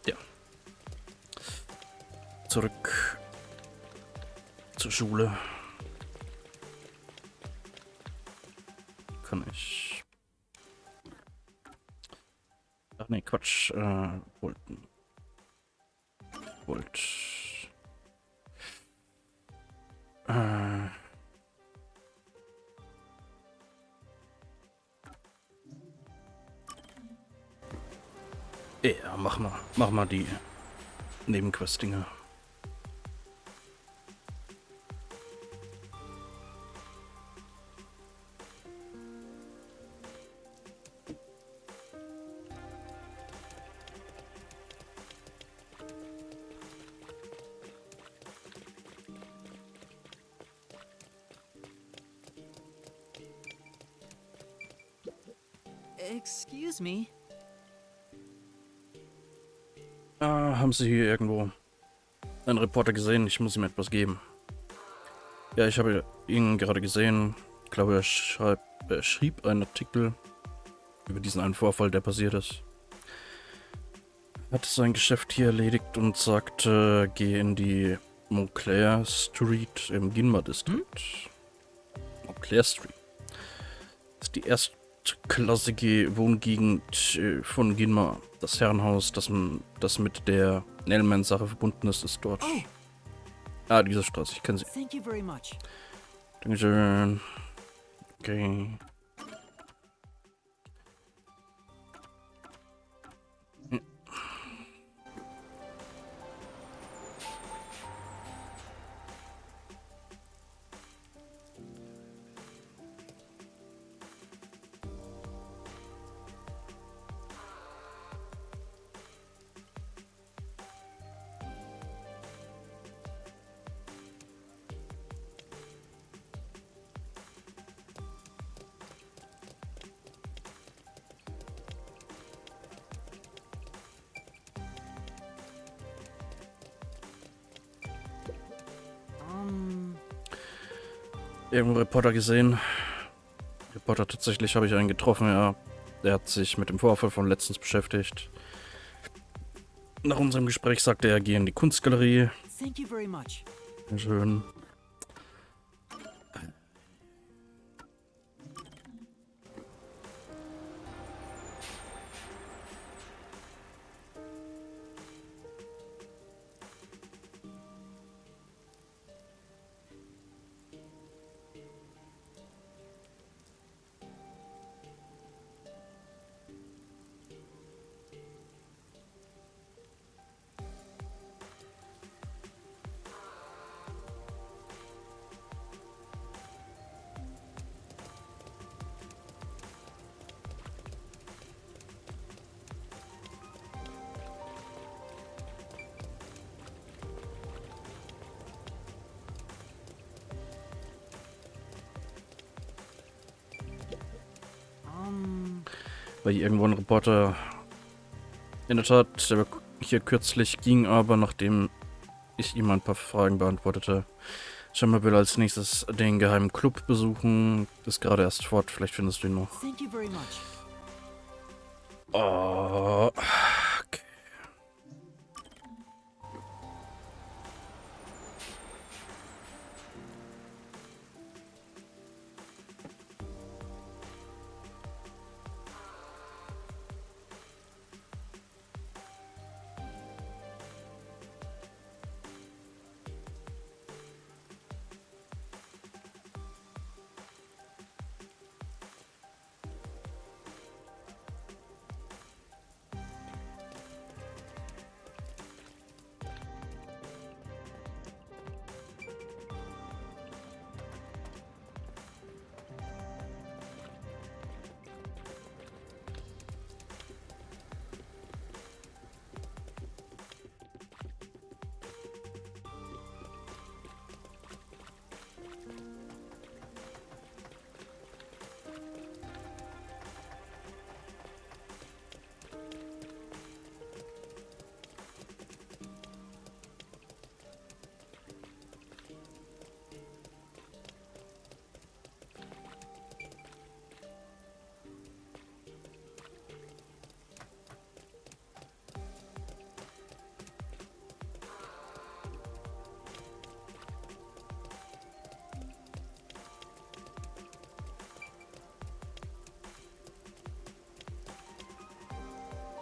Ja. Zurück zur Schule. Kann ich... Ach nee, Quatsch. Wollten. Ja, mach mal die Nebenquest-Dinge. Excuse me. Haben Sie hier irgendwo einen Reporter gesehen? Ich muss ihm etwas geben. Ja, ich habe ihn gerade gesehen. Ich glaube, er schrieb einen Artikel über diesen einen Vorfall, der passiert ist. Er hat sein Geschäft hier erledigt und sagte, geh in die Montclair Street im Ginma District. Montclair Street. Das ist die erstklassige Wohngegend von Ginma. Das Herrenhaus, das mit der Nellman-Sache verbunden ist, ist dort. Oh. Ah, diese Straße, ich kenne sie. Thank you very much. Dankeschön. Okay. Irgendwo Reporter gesehen. Reporter, tatsächlich habe ich einen getroffen, ja. Der hat sich mit dem Vorfall von letztens beschäftigt. Nach unserem Gespräch sagte er, geh in die Kunstgalerie. Thank you very much. Schön. War hier irgendwo ein Reporter in der Tat, der hier kürzlich ging, aber nachdem ich ihm ein paar Fragen beantwortete, scheinbar will er als nächstes den geheimen Club besuchen. Ist gerade erst fort, vielleicht findest du ihn noch. Thank you very much. Oh, okay.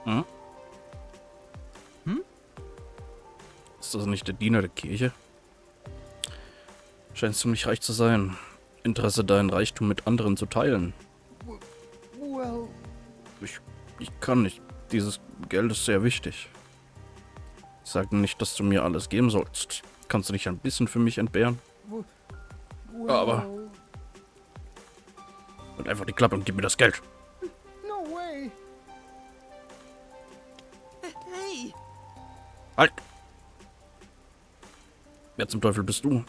Hm? Hm? Ist das nicht der Diener der Kirche? Scheinst ziemlich reich zu sein. Interesse, deinen Reichtum mit anderen zu teilen. Well, Ich kann nicht. Dieses Geld ist sehr wichtig. Ich sage nicht, dass du mir alles geben sollst. Kannst du nicht ein bisschen für mich entbehren? Aber- well, Und einfach die Klappe und gib mir das Geld. no way. Hey! Halt! Wer zum Teufel bist du?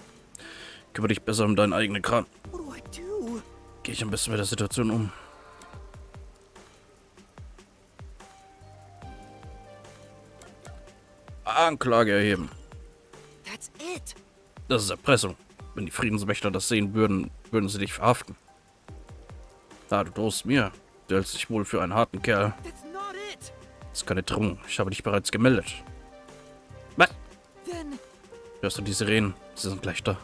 Kümmere dich besser um deinen eigenen Kram. What do I do? Gehe ich am besten mit der Situation um. Anklage erheben. That's it! Das ist Erpressung. Wenn die Friedenswächter das sehen würden, würden sie dich verhaften. Ah, du drohst mir. Du hältst dich wohl für einen harten Kerl. That's not it! Das ist keine Drohung. Ich habe dich bereits gemeldet. Was? Then... Hörst du die Sirenen? Sie sind gleich da.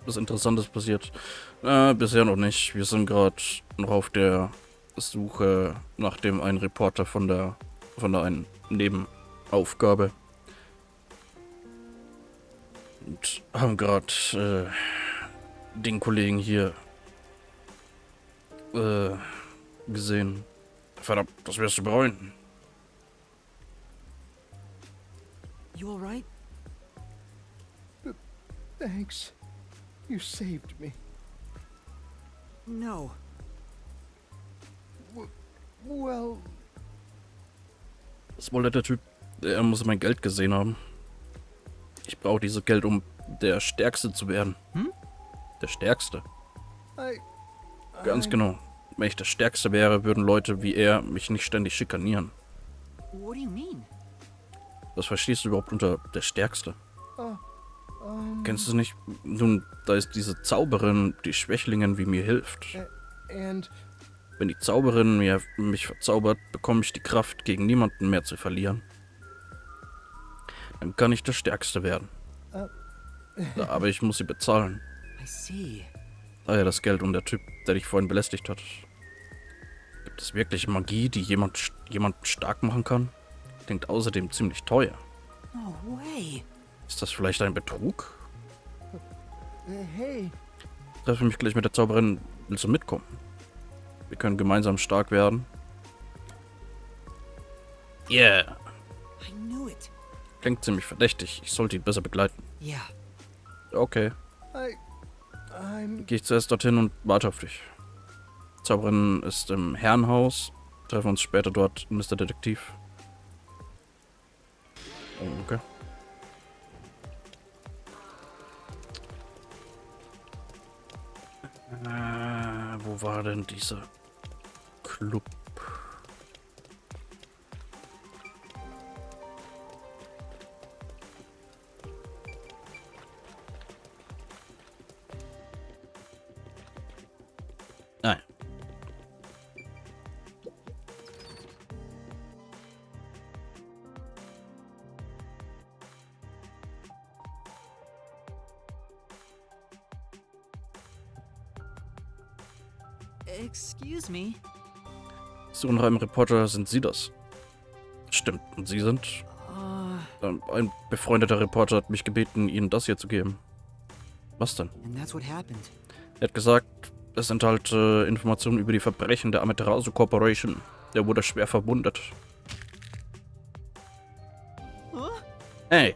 Was Interessantes passiert? Bisher noch nicht. Wir sind gerade noch auf der Suche nach dem einen Reporter von der einen Nebenaufgabe. Und haben gerade den Kollegen hier gesehen. Verdammt, das wirst du bereuen. You alright? Thanks. You saved me. No. Well, Was wollte der Typ? Er muss mein Geld gesehen haben. Ich brauche dieses Geld, um der Stärkste zu werden. Hm? Der Stärkste. I... Ganz I'm- genau. Wenn ich der Stärkste wäre, würden Leute wie er mich nicht ständig schikanieren. What do you mean? Was verstehst du überhaupt unter der Stärkste? Um, Kennst du es nicht? Nun, da ist diese Zauberin, die Schwächlingen wie mir hilft. and Wenn die Zauberin mich verzaubert, bekomme ich die Kraft, gegen niemanden mehr zu verlieren. Dann kann ich der Stärkste werden. Aber ich muss sie bezahlen. I see. Daher das Geld und der Typ, der dich vorhin belästigt hat. Gibt es wirklich Magie, die jemanden stark machen kann? Klingt außerdem ziemlich teuer. No way! Ist das vielleicht ein Betrug? hey, Treffe mich gleich mit der Zauberin. Willst du mitkommen? Wir können gemeinsam stark werden. Yeah. I knew it. Klingt ziemlich verdächtig. Ich sollte ihn besser begleiten. Yeah. Okay. I'm... Gehe ich zuerst dorthin und warte auf dich. Zauberin ist im Herrenhaus. Treffen uns später dort, Mr. Detektiv. Okay. Wo war denn dieser Club? Nein. Excuse me. Suche nach einem Reporter, sind Sie das? Stimmt, und Sie sind? Ein befreundeter Reporter hat mich gebeten, Ihnen das hier zu geben. Was denn? And that's what happened. Er hat gesagt, es enthalte Informationen über die Verbrechen der Amaterasu Corporation. Der wurde schwer verwundet. Huh? Hey!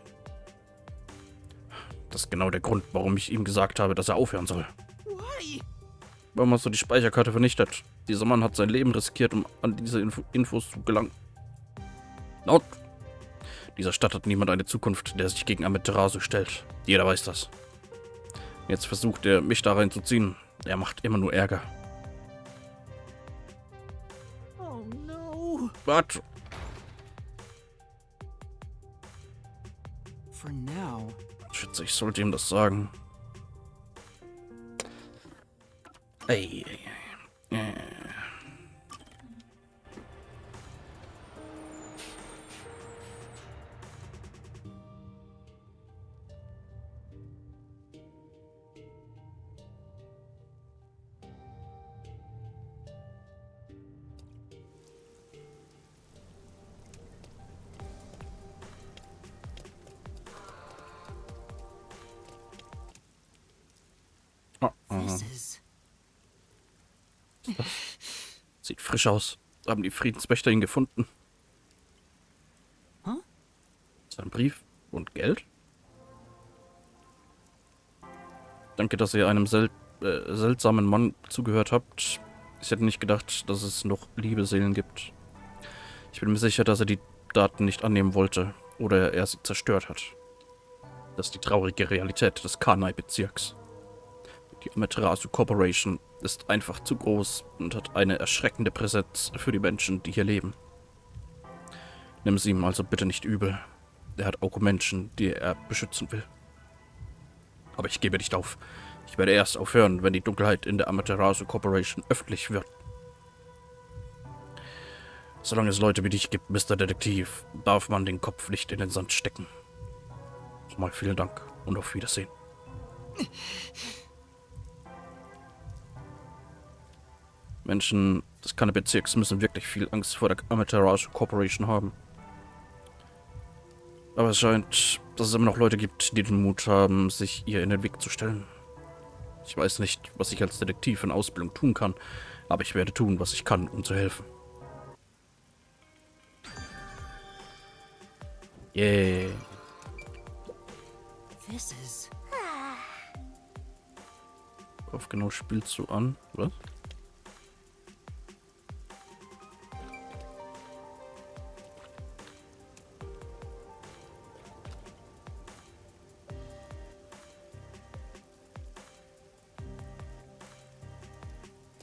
Das ist genau der Grund, warum ich ihm gesagt habe, dass er aufhören soll. Why? Warum hast du die Speicherkarte vernichtet? Dieser Mann hat sein Leben riskiert, um an diese Infos zu gelangen. Laut dieser Stadt hat niemand eine Zukunft, der sich gegen Amaterasu stellt. Jeder weiß das. Jetzt versucht er, mich da reinzuziehen. Er macht immer nur Ärger. Oh no. Warte. For now. Schätze, ich sollte ihm das sagen. Ey. Oh, This is... sieht frisch aus. Haben die Friedenswächter ihn gefunden? Huh? Ist da ein Brief und Geld? Danke, dass ihr einem seltsamen Mann zugehört habt. Ich hätte nicht gedacht, dass es noch liebe Seelen gibt. Ich bin mir sicher, dass er die Daten nicht annehmen wollte oder er sie zerstört hat. Das ist die traurige Realität des Kanai-Bezirks. Die Amaterasu Corporation ist einfach zu groß und hat eine erschreckende Präsenz für die Menschen, die hier leben. Nimm es ihm also bitte nicht übel. Er hat auch Menschen, die er beschützen will. Aber ich gebe nicht auf. Ich werde erst aufhören, wenn die Dunkelheit in der Amaterasu Corporation öffentlich wird. Solange es Leute wie dich gibt, Mr. Detektiv, darf man den Kopf nicht in den Sand stecken. Nochmal vielen Dank und auf Wiedersehen. Menschen des Kanai-Bezirks müssen wirklich viel Angst vor der Amaterasu Corporation haben. Aber es scheint, dass es immer noch Leute gibt, die den Mut haben, sich ihr in den Weg zu stellen. Ich weiß nicht, was ich als Detektiv in Ausbildung tun kann, aber ich werde tun, was ich kann, um zu helfen. Yeah. This is... Worauf genau spielst du an? Was?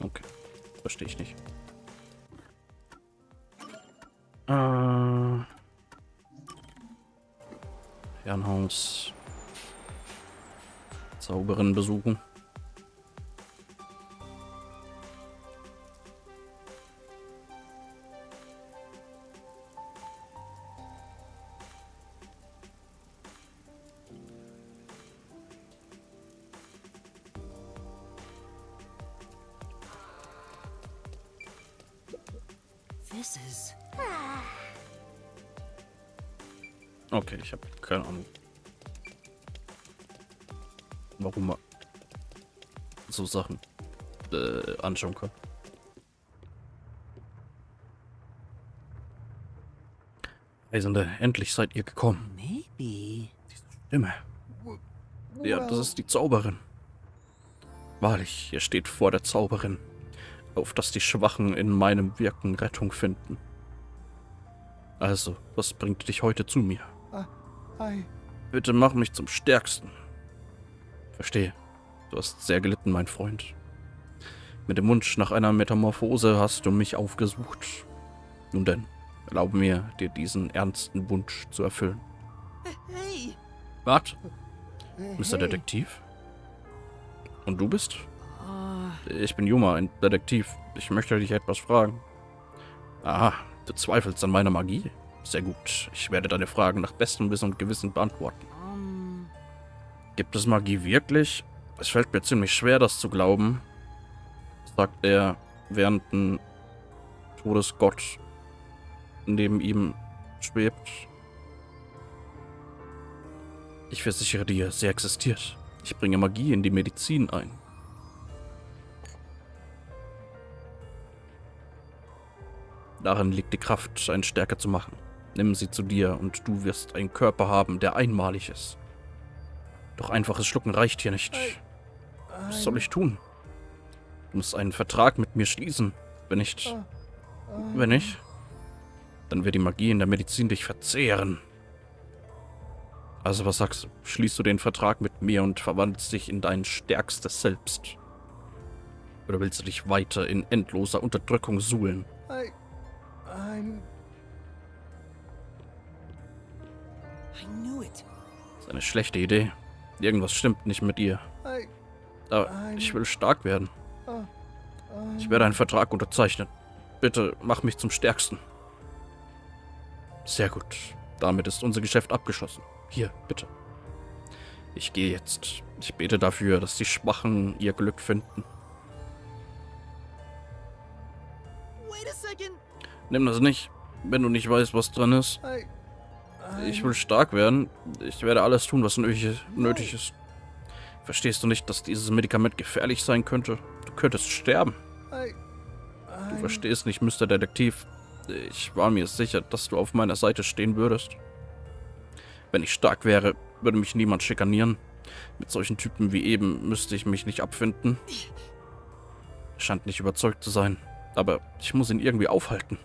Okay, verstehe ich nicht. Herrenhaus. Zauberin besuchen. This is... Okay, ich habe keine Ahnung, warum man so Sachen anschauen kann. Reisende, endlich seid ihr gekommen. Maybe... Stimme. Ja, das ist die Zauberin. Wahrlich, ihr steht vor der Zauberin, auf dass die Schwachen in meinem Wirken Rettung finden. Also, was bringt dich heute zu mir? Bitte mach mich zum Stärksten. Verstehe. Du hast sehr gelitten, mein Freund. Mit dem Wunsch nach einer Metamorphose hast du mich aufgesucht. Nun denn, erlaube mir, dir diesen ernsten Wunsch zu erfüllen. Hey! Wart, Mr. Detektiv? Und du bist? Ich bin Yuma, ein Detektiv. Ich möchte dich etwas fragen. Aha, du zweifelst an meiner Magie? Sehr gut. Ich werde deine Fragen nach bestem Wissen und Gewissen beantworten. Gibt es Magie wirklich? Es fällt mir ziemlich schwer, das zu glauben, sagt er, während ein Todesgott neben ihm schwebt. Ich versichere dir, sie existiert. Ich bringe Magie in die Medizin ein. Darin liegt die Kraft, einen stärker zu machen. Nimm sie zu dir und du wirst einen Körper haben, der einmalig ist. Doch einfaches Schlucken reicht hier nicht. Was soll ich tun? Du musst einen Vertrag mit mir schließen. Wenn nicht, dann wird die Magie in der Medizin dich verzehren. Also was sagst du? Schließt du den Vertrag mit mir und verwandelst dich in dein stärkstes Selbst? Oder willst du dich weiter in endloser Unterdrückung suhlen? I knew it. Das ist eine schlechte Idee. Irgendwas stimmt nicht mit ihr. Aber ich will stark werden. Ich werde einen Vertrag unterzeichnen. Bitte mach mich zum Stärksten. Sehr gut. Damit ist unser Geschäft abgeschlossen. Hier, bitte. Ich gehe jetzt. Ich bete dafür, dass die Schwachen ihr Glück finden. Wait a second. Nimm das nicht, wenn du nicht weißt, was dran ist. Ich will stark werden. Ich werde alles tun, was nötig ist. Verstehst du nicht, dass dieses Medikament gefährlich sein könnte? Du könntest sterben. Du verstehst nicht, Mr. Detektiv. Ich war mir sicher, dass du auf meiner Seite stehen würdest. Wenn ich stark wäre, würde mich niemand schikanieren. Mit solchen Typen wie eben müsste ich mich nicht abfinden. Er scheint nicht überzeugt zu sein, aber ich muss ihn irgendwie aufhalten.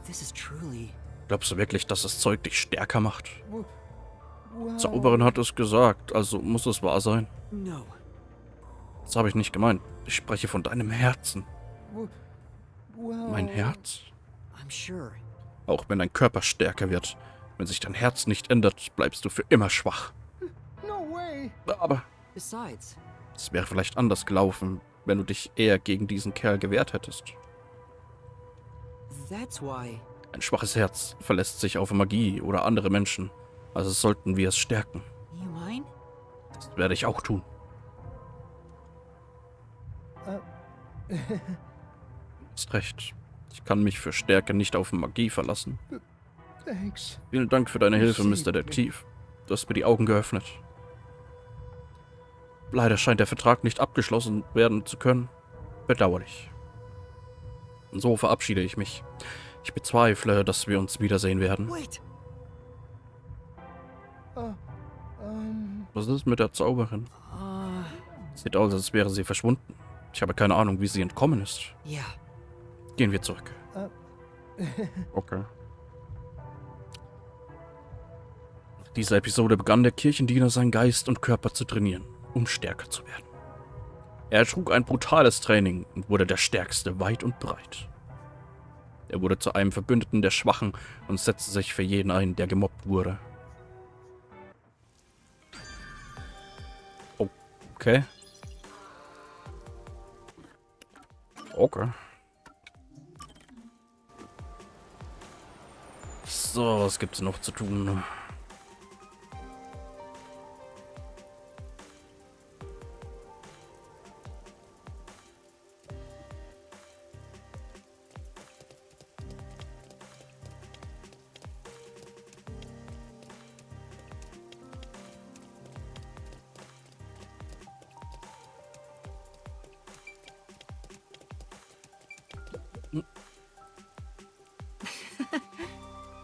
This is truly... Glaubst du wirklich, dass das Zeug dich stärker macht? Well, Zauberin hat es gesagt, also muss es wahr sein. No. Das habe ich nicht gemeint. Ich spreche von deinem Herzen. well, Mein Herz? I'm sure. Auch wenn dein Körper stärker wird, wenn sich dein Herz nicht ändert, bleibst du für immer schwach. No way. Aber Besides, es wäre vielleicht anders gelaufen, wenn du dich eher gegen diesen Kerl gewehrt hättest. that's why... Ein schwaches Herz verlässt sich auf Magie oder andere Menschen. Also sollten wir es stärken. You mind? Das werde ich auch tun. Du hast recht. Ich kann mich für Stärke nicht auf Magie verlassen. Thanks. Vielen Dank für deine Hilfe, Mr. Detektiv. Du hast mir die Augen geöffnet. Leider scheint der Vertrag nicht abgeschlossen werden zu können. Bedauerlich. Und so verabschiede ich mich. Ich bezweifle, dass wir uns wiedersehen werden. Wait! Was ist mit der Zauberin? Sieht aus, als wäre sie verschwunden. Ich habe keine Ahnung, wie sie entkommen ist. Yeah. Gehen wir zurück. Okay. Nach dieser Episode begann der Kirchendiener seinen Geist und Körper zu trainieren, um stärker zu werden. Er ertrug ein brutales Training und wurde der Stärkste weit und breit. Er wurde zu einem Verbündeten der Schwachen und setzte sich für jeden ein, der gemobbt wurde. Oh, okay. Okay. So, was gibt's noch zu tun?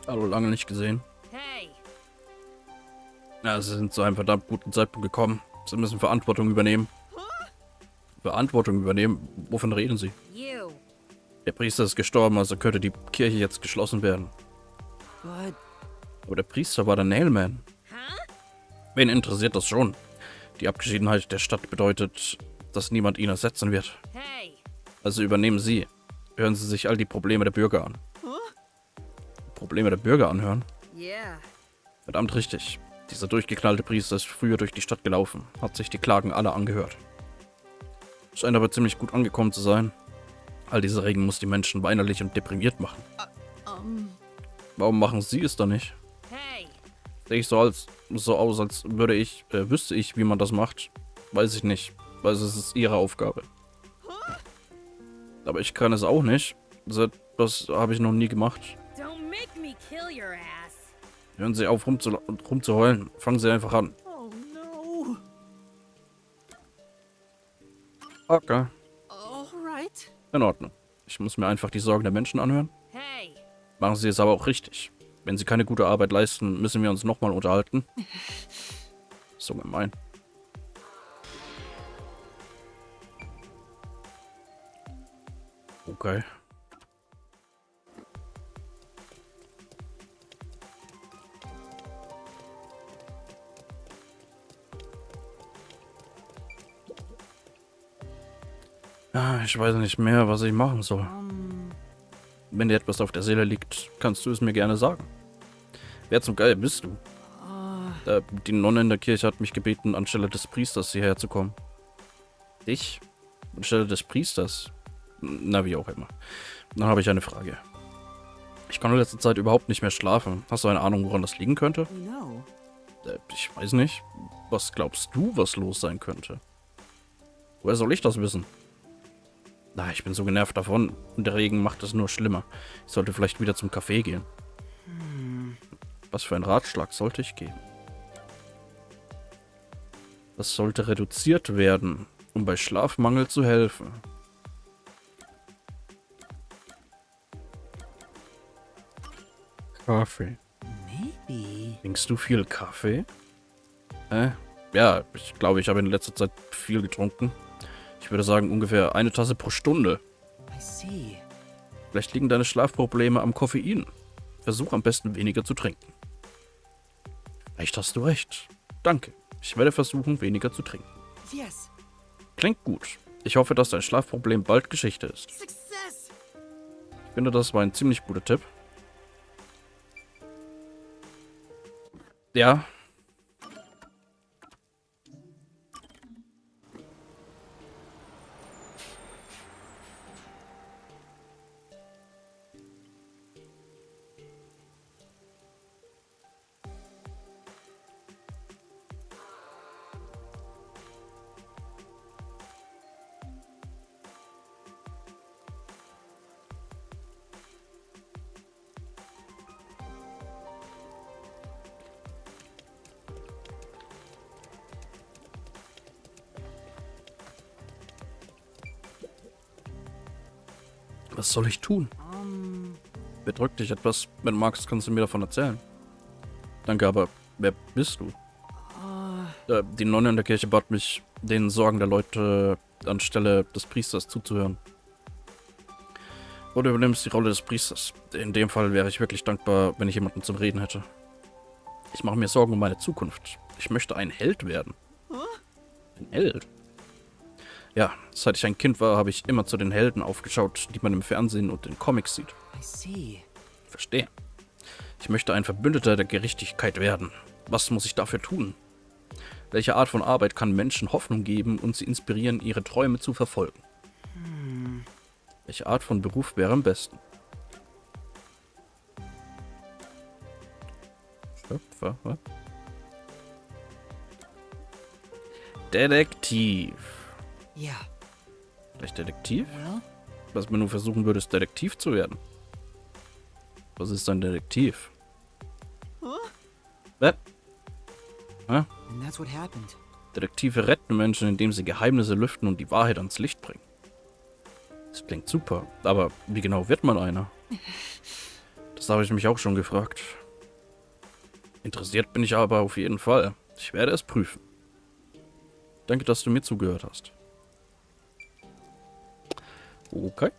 Hallo, lange nicht gesehen. Hey! Ja, sie sind zu einem verdammt guten Zeitpunkt gekommen. Sie müssen Verantwortung übernehmen. Verantwortung übernehmen? Wovon reden Sie? You! Der Priester ist gestorben, also könnte die Kirche jetzt geschlossen werden. But... Aber der Priester war der Nailman. Wen interessiert das schon? Die Abgeschiedenheit der Stadt bedeutet, dass niemand ihn ersetzen wird. Hey! Also übernehmen Sie. Hören Sie sich all die Probleme der Bürger an. Probleme der Bürger anhören? Yeah. Verdammt richtig. Dieser durchgeknallte Priester ist früher durch die Stadt gelaufen, hat sich die Klagen aller angehört. Scheint aber ziemlich gut angekommen zu sein. All dieser Regen muss die Menschen weinerlich und deprimiert machen. Warum machen Sie es dann nicht? Hey! Sehe ich so aus, als wüsste ich, wie man das macht. Weiß ich nicht, weil es ist Ihre Aufgabe. Aber ich kann es auch nicht. Das habe ich noch nie gemacht. Don't make me kill your ass! Hören Sie auf rumzuheulen. Fangen Sie einfach an. Oh no! Okay. Alright. In Ordnung. Ich muss mir einfach die Sorgen der Menschen anhören. Hey! Machen Sie es aber auch richtig. Wenn Sie keine gute Arbeit leisten, müssen wir uns nochmal unterhalten. So gemein. Okay. Ah, ich weiß nicht mehr, was ich machen soll. Wenn dir etwas auf der Seele liegt, kannst du es mir gerne sagen. Wer zum Geil bist du? Die Nonne in der Kirche hat mich gebeten, anstelle des Priesters hierher zu kommen. Ich? Anstelle des Priesters? Na, wie auch immer. Dann habe ich eine Frage. Ich kann in letzter Zeit überhaupt nicht mehr schlafen. Hast du eine Ahnung, woran das liegen könnte? No. Ich weiß nicht. Was glaubst du, was los sein könnte? Woher soll ich das wissen? Na, ich bin so genervt davon und der Regen macht es nur schlimmer. Ich sollte vielleicht wieder zum Café gehen. Was für ein Ratschlag sollte ich geben? Das sollte reduziert werden, um bei Schlafmangel zu helfen. Kaffee. Maybe. Trinkst du viel Kaffee? Ja, ich glaube, ich habe in letzter Zeit viel getrunken. Ich würde sagen, ungefähr eine Tasse pro Stunde. I see. Vielleicht liegen deine Schlafprobleme am Koffein. Versuch am besten weniger zu trinken. Vielleicht hast du recht. Danke. Ich werde versuchen, weniger zu trinken. Yes. Klingt gut. Ich hoffe, dass dein Schlafproblem bald Geschichte ist. Success. Ich finde, das war ein ziemlich guter Tipp. Ja. Was soll ich tun? Bedrückt dich etwas. Wenn du magst, kannst du mir davon erzählen. Danke, aber wer bist du? Die Nonne in der Kirche bat mich, den Sorgen der Leute anstelle des Priesters zuzuhören. Oder übernimmst die Rolle des Priesters. In dem Fall wäre ich wirklich dankbar, wenn ich jemanden zum Reden hätte. Ich mache mir Sorgen um meine Zukunft. Ich möchte ein Held werden. Ein Held? Ja, seit ich ein Kind war, habe ich immer zu den Helden aufgeschaut, die man im Fernsehen und in Comics sieht. I see. Verstehe. Ich möchte ein Verbündeter der Gerechtigkeit werden. Was muss ich dafür tun? Welche Art von Arbeit kann Menschen Hoffnung geben und sie inspirieren, ihre Träume zu verfolgen? Welche Art von Beruf wäre am besten? Schöpfer, was? Detektiv. Yeah. Vielleicht Detektiv? Well, Was, wenn du versuchen würdest, Detektiv zu werden? Was ist ein Detektiv? Hä? and that's what happened. Detektive retten Menschen, indem sie Geheimnisse lüften und die Wahrheit ans Licht bringen. Das klingt super, aber wie genau wird man einer? Das habe ich mich auch schon gefragt. Interessiert bin ich aber auf jeden Fall. Ich werde es prüfen. Danke, dass du mir zugehört hast. Okay.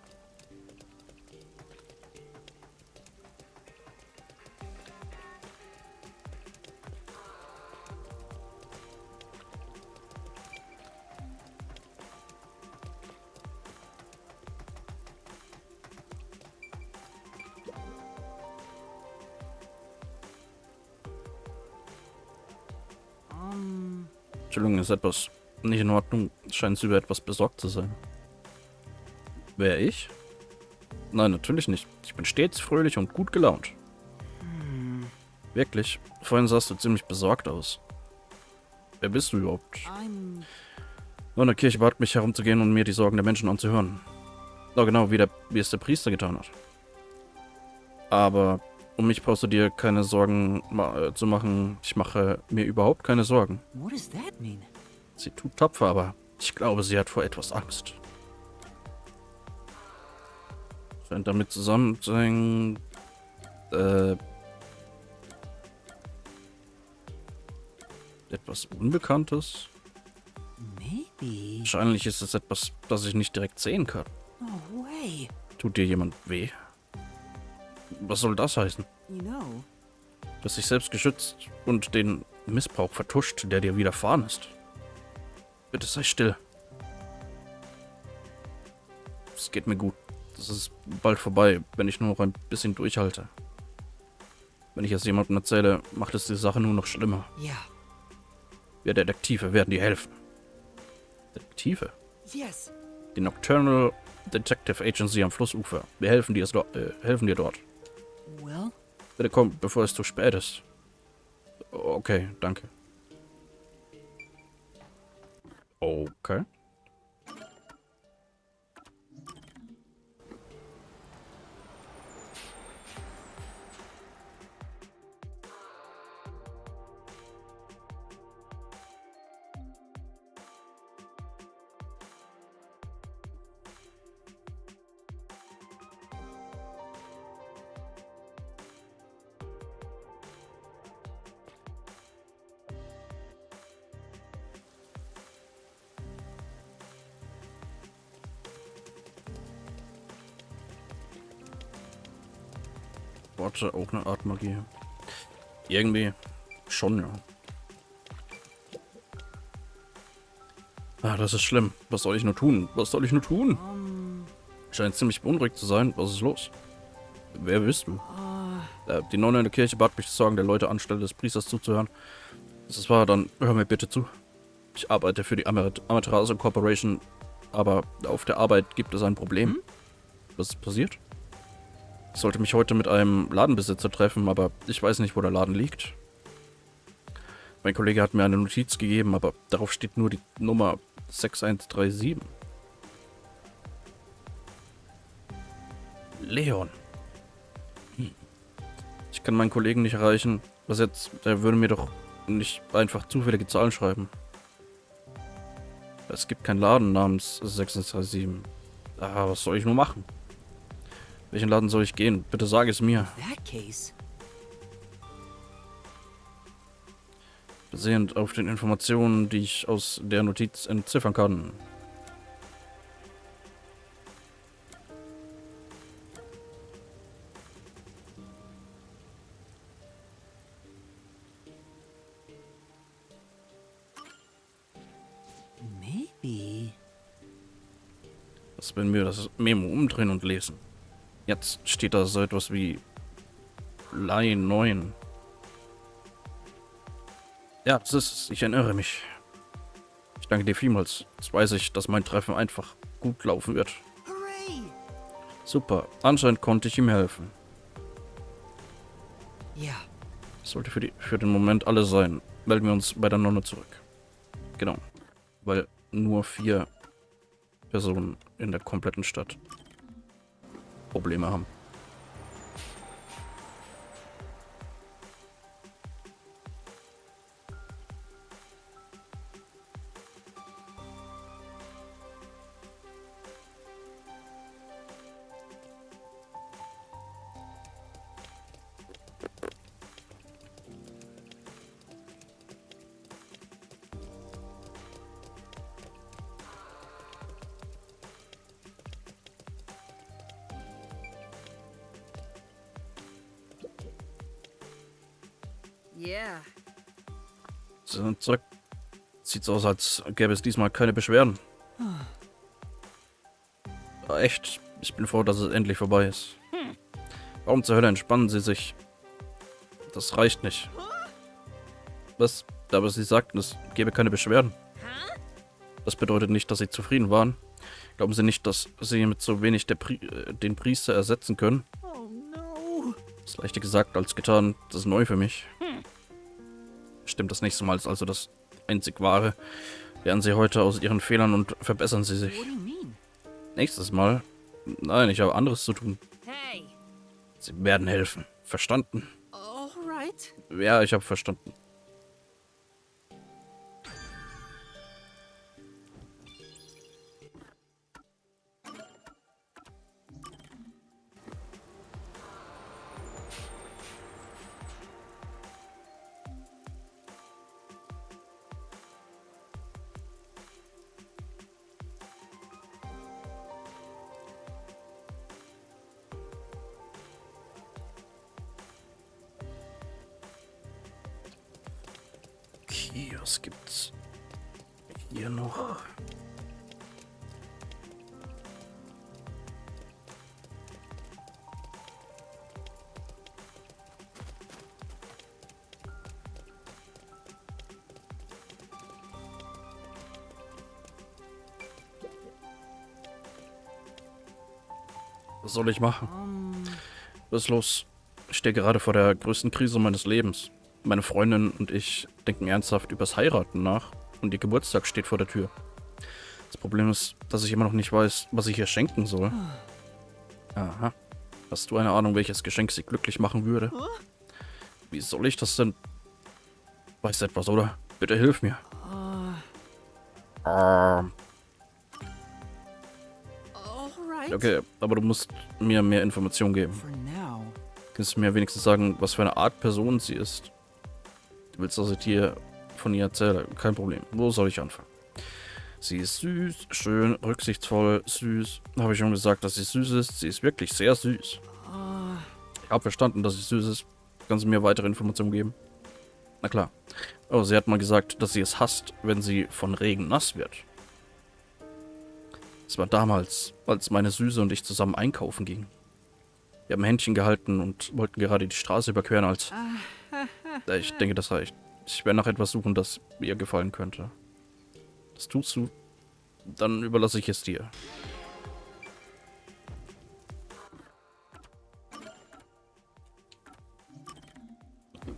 Entschuldigung, ist etwas nicht in Ordnung. Scheint sie über etwas besorgt zu sein. Wer, ich? Nein, natürlich nicht. Ich bin stets fröhlich und gut gelaunt. Wirklich? Vorhin sahst du ziemlich besorgt aus. Wer bist du überhaupt? I'm. Nur in der Kirche bat mich herumzugehen und mir die Sorgen der Menschen anzuhören. Oh, genau, wie es der Priester getan hat. Aber um mich brauchst du dir keine Sorgen zu machen. Ich mache mir überhaupt keine Sorgen. What does that mean? Sie tut tapfer, aber ich glaube, sie hat vor etwas Angst. Scheint damit zusammenzuhängen, etwas Unbekanntes. Maybe. Wahrscheinlich ist es etwas, das ich nicht direkt sehen kann. No way. Tut dir jemand weh? Was soll das heißen? You know. Dass sich selbst geschützt und den Missbrauch vertuscht, der dir widerfahren ist. Bitte sei still. Es geht mir gut. Das ist bald vorbei, wenn ich nur noch ein bisschen durchhalte. Wenn ich es jemandem erzähle, macht es die Sache nur noch schlimmer. Yeah. Wir Detektive werden dir helfen. Detektive? Yes. Die Nocturnal Detective Agency am Flussufer. Wir helfen dir dort. Well, Bitte komm, bevor es zu spät ist. Okay, danke. Okay. Orte auch eine Art Magie? Irgendwie schon, ja. Ah, das ist schlimm. Was soll ich nur tun? Was soll ich nur tun? Scheint ziemlich beunruhigt zu sein. Was ist los? Wer bist du? Die Nonne in der Kirche bat mich, Sorgen der Leute anstelle des Priesters zuzuhören. Das war dann, hör mir bitte zu. Ich arbeite für die Amaterasu Corporation, aber auf der Arbeit gibt es ein Problem. Was ist passiert? Ich sollte mich heute mit einem Ladenbesitzer treffen, aber ich weiß nicht, wo der Laden liegt. Mein Kollege hat mir eine Notiz gegeben, aber darauf steht nur die Nummer 6137. Leon. Ich kann meinen Kollegen nicht erreichen. Was jetzt? Der würde mir doch nicht einfach zufällige Zahlen schreiben. Es gibt keinen Laden namens 637. Ah, was soll ich nur machen? Welchen Laden soll ich gehen? Bitte sag es mir. That case. Basierend auf den Informationen, die ich aus der Notiz entziffern kann. Maybe. Was, wenn wir das Memo umdrehen und lesen? Jetzt steht da so etwas wie Lei 9. Ja, das ist es. Ich erinnere mich. Ich danke dir vielmals. Jetzt weiß ich, dass mein Treffen einfach gut laufen wird. Hooray! Super. Anscheinend konnte ich ihm helfen. Ja. Das sollte für den Moment alles sein. Melden wir uns bei der Nonne zurück. Genau. Weil nur 4 Personen in der kompletten Stadt Probleme haben. Yeah. Sie sind zurück. Sieht so aus, als gäbe es diesmal keine Beschwerden. Ja, echt, ich bin froh, dass es endlich vorbei ist. Warum zur Hölle entspannen Sie sich? Das reicht nicht. Was? Aber Sie sagten, es gäbe keine Beschwerden. Das bedeutet nicht, dass Sie zufrieden waren. Glauben Sie nicht, dass Sie mit so wenig den Priester ersetzen können? Oh no. Das ist leichter gesagt als getan. Das ist neu für mich. Stimmt das nächste Mal ist also das einzig wahre. Lernen Sie heute aus Ihren Fehlern und verbessern Sie sich. What do you mean? Nächstes Mal? Nein, ich habe anderes zu tun. Hey. Sie werden helfen. Verstanden? All right. Ja, ich habe verstanden. Okay, was gibt's hier noch? Was soll ich machen? Was ist los? Ich stehe gerade vor der größten Krise meines Lebens. Meine Freundin und ich denken ernsthaft übers Heiraten nach und ihr Geburtstag steht vor der Tür. Das Problem ist, dass ich immer noch nicht weiß, was ich ihr schenken soll. Aha. Hast du eine Ahnung, welches Geschenk sie glücklich machen würde? Wie soll ich das denn? Weißt du etwas, oder? Bitte hilf mir. All right. Okay, aber du musst mir mehr Informationen geben. For now. Kannst du mir wenigstens sagen, was für eine Art Person sie ist? Du willst, dass ich dir von ihr erzähle? Kein Problem. Wo soll ich anfangen? Sie ist süß, schön, rücksichtsvoll, süß. Habe ich schon gesagt, dass sie süß ist? Sie ist wirklich sehr süß. Ich habe verstanden, dass es süß ist. Kannst du mir weitere Informationen geben? Na klar. Oh, sie hat mal gesagt, dass sie es hasst, wenn sie von Regen nass wird. Es war damals, als meine Süße und ich zusammen einkaufen gingen. Wir haben Händchen gehalten und wollten gerade die Straße überqueren, als... Ich denke, das reicht. Ich werde nach etwas suchen, das ihr gefallen könnte. Das tust du. Dann überlasse ich es dir.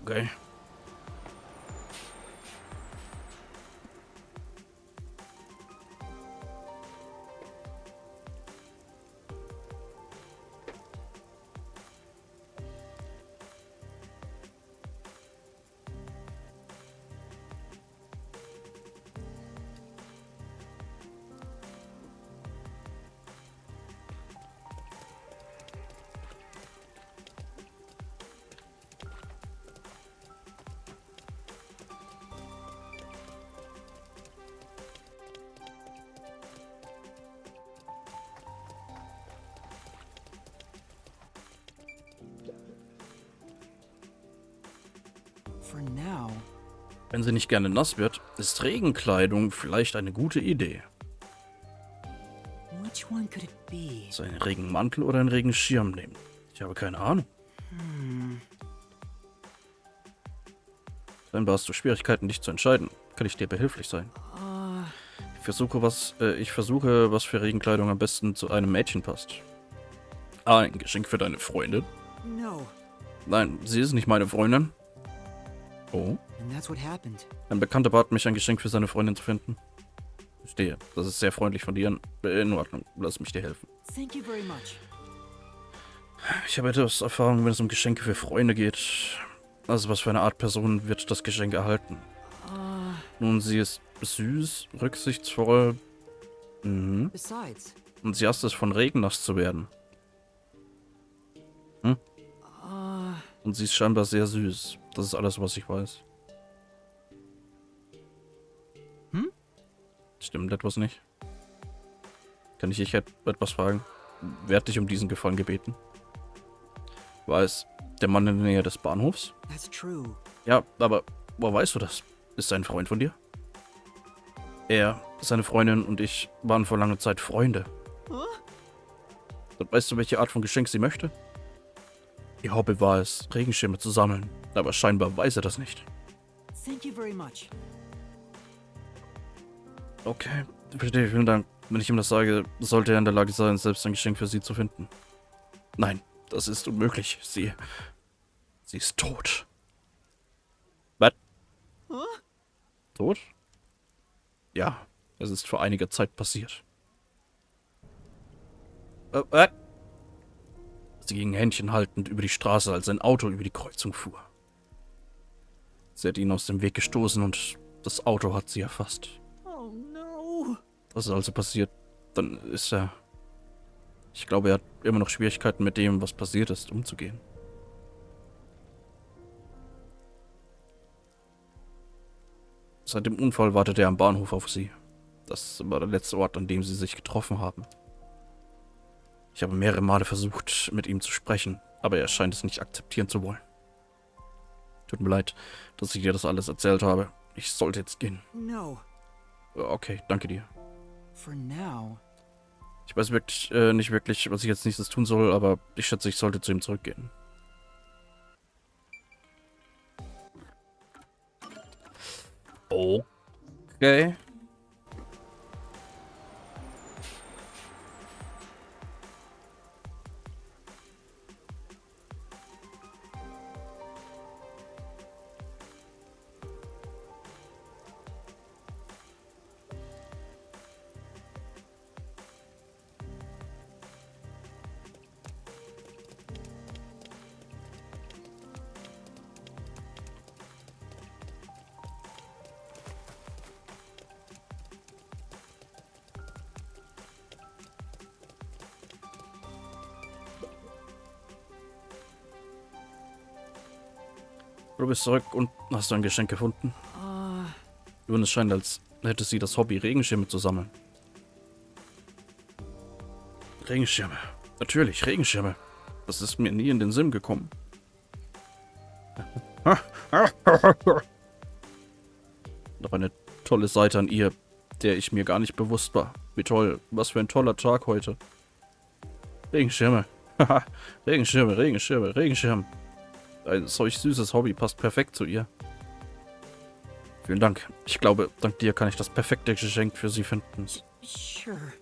Okay. For now. Wenn sie nicht gerne nass wird, ist Regenkleidung vielleicht eine gute Idee. Which one could it be? So einen Regenmantel oder einen Regenschirm nehmen? Ich habe keine Ahnung. Scheinbar hast du Schwierigkeiten, dich zu entscheiden. Kann ich dir behilflich sein? Ich versuche, was für Regenkleidung am besten zu einem Mädchen passt. Ah, ein Geschenk für deine Freundin? No. Nein, sie ist nicht meine Freundin. Oh. And that's what happened. Ein Bekannter bat mich, ein Geschenk für seine Freundin zu finden. Verstehe. Das ist sehr freundlich von dir. In Ordnung. Lass mich dir helfen. Thank you very much. Ich habe etwas Erfahrung, wenn es um Geschenke für Freunde geht. Also was für eine Art Person wird das Geschenk erhalten? Nun, sie ist süß, rücksichtsvoll. Besides. Und sie hasst es, von Regen nass zu werden. Und sie ist scheinbar sehr süß. Das ist alles, was ich weiß. Stimmt etwas nicht? Kann ich dich etwas fragen? Wer hat dich um diesen Gefallen gebeten? War es der Mann in der Nähe des Bahnhofs? That's true. Ja, aber woher weißt du das? Ist er ein Freund von dir? Er, seine Freundin und ich waren vor langer Zeit Freunde. Und weißt du, welche Art von Geschenk sie möchte? Ihr Hobby war es, Regenschirme zu sammeln, aber scheinbar weiß er das nicht. Thank you very much. Okay, verstehe, vielen Dank. Wenn ich ihm das sage, sollte er in der Lage sein, selbst ein Geschenk für sie zu finden. Nein, das ist unmöglich. Sie ist tot. Was? Tot? Ja, es ist vor einiger Zeit passiert. Sie ging Händchen haltend über die Straße, als ein Auto über die Kreuzung fuhr. Sie hat ihn aus dem Weg gestoßen und das Auto hat sie erfasst. Oh no. Das ist also passiert. Dann ist er... Ich glaube, er hat immer noch Schwierigkeiten mit dem, was passiert ist, umzugehen. Seit dem Unfall wartete er am Bahnhof auf sie. Das war der letzte Ort, an dem sie sich getroffen haben. Ich habe mehrere Male versucht, mit ihm zu sprechen, aber er scheint es nicht akzeptieren zu wollen. Tut mir leid, dass ich dir das alles erzählt habe. Ich sollte jetzt gehen. No. Okay, danke dir. For now. Ich weiß wirklich nicht wirklich, was ich jetzt nächstes tun soll, aber ich schätze, ich sollte zu ihm zurückgehen. Okay. Du bist zurück und hast ein Geschenk gefunden. Nun, es scheint, als hätte sie das Hobby, Regenschirme zu sammeln. Regenschirme. Natürlich, Regenschirme. Das ist mir nie in den Sinn gekommen. Noch eine tolle Seite an ihr, der ich mir gar nicht bewusst war. Wie toll, was für ein toller Tag heute. Regenschirme. Haha, Regenschirme, Regenschirme, Regenschirm. Ein solch süßes Hobby passt perfekt zu ihr. Vielen Dank. Ich glaube, dank dir kann ich das perfekte Geschenk für sie finden. Sure.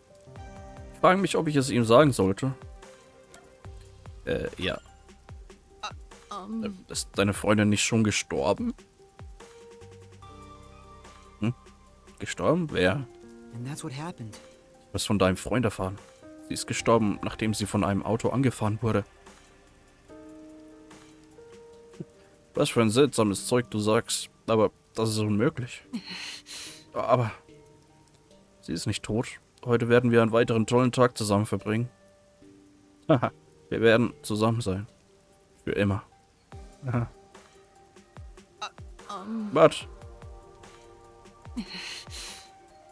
Ich frage mich, ob ich es ihm sagen sollte. Ja. Ist deine Freundin nicht schon gestorben? Hm? Gestorben? Wer? And that's what happened. Du hast von deinem Freund erfahren. Sie ist gestorben, nachdem sie von einem Auto angefahren wurde. Was für ein seltsames Zeug du sagst. Aber das ist unmöglich. Aber sie ist nicht tot. Heute werden wir einen weiteren tollen Tag zusammen verbringen. Haha, wir werden zusammen sein. Für immer. Aha. Was?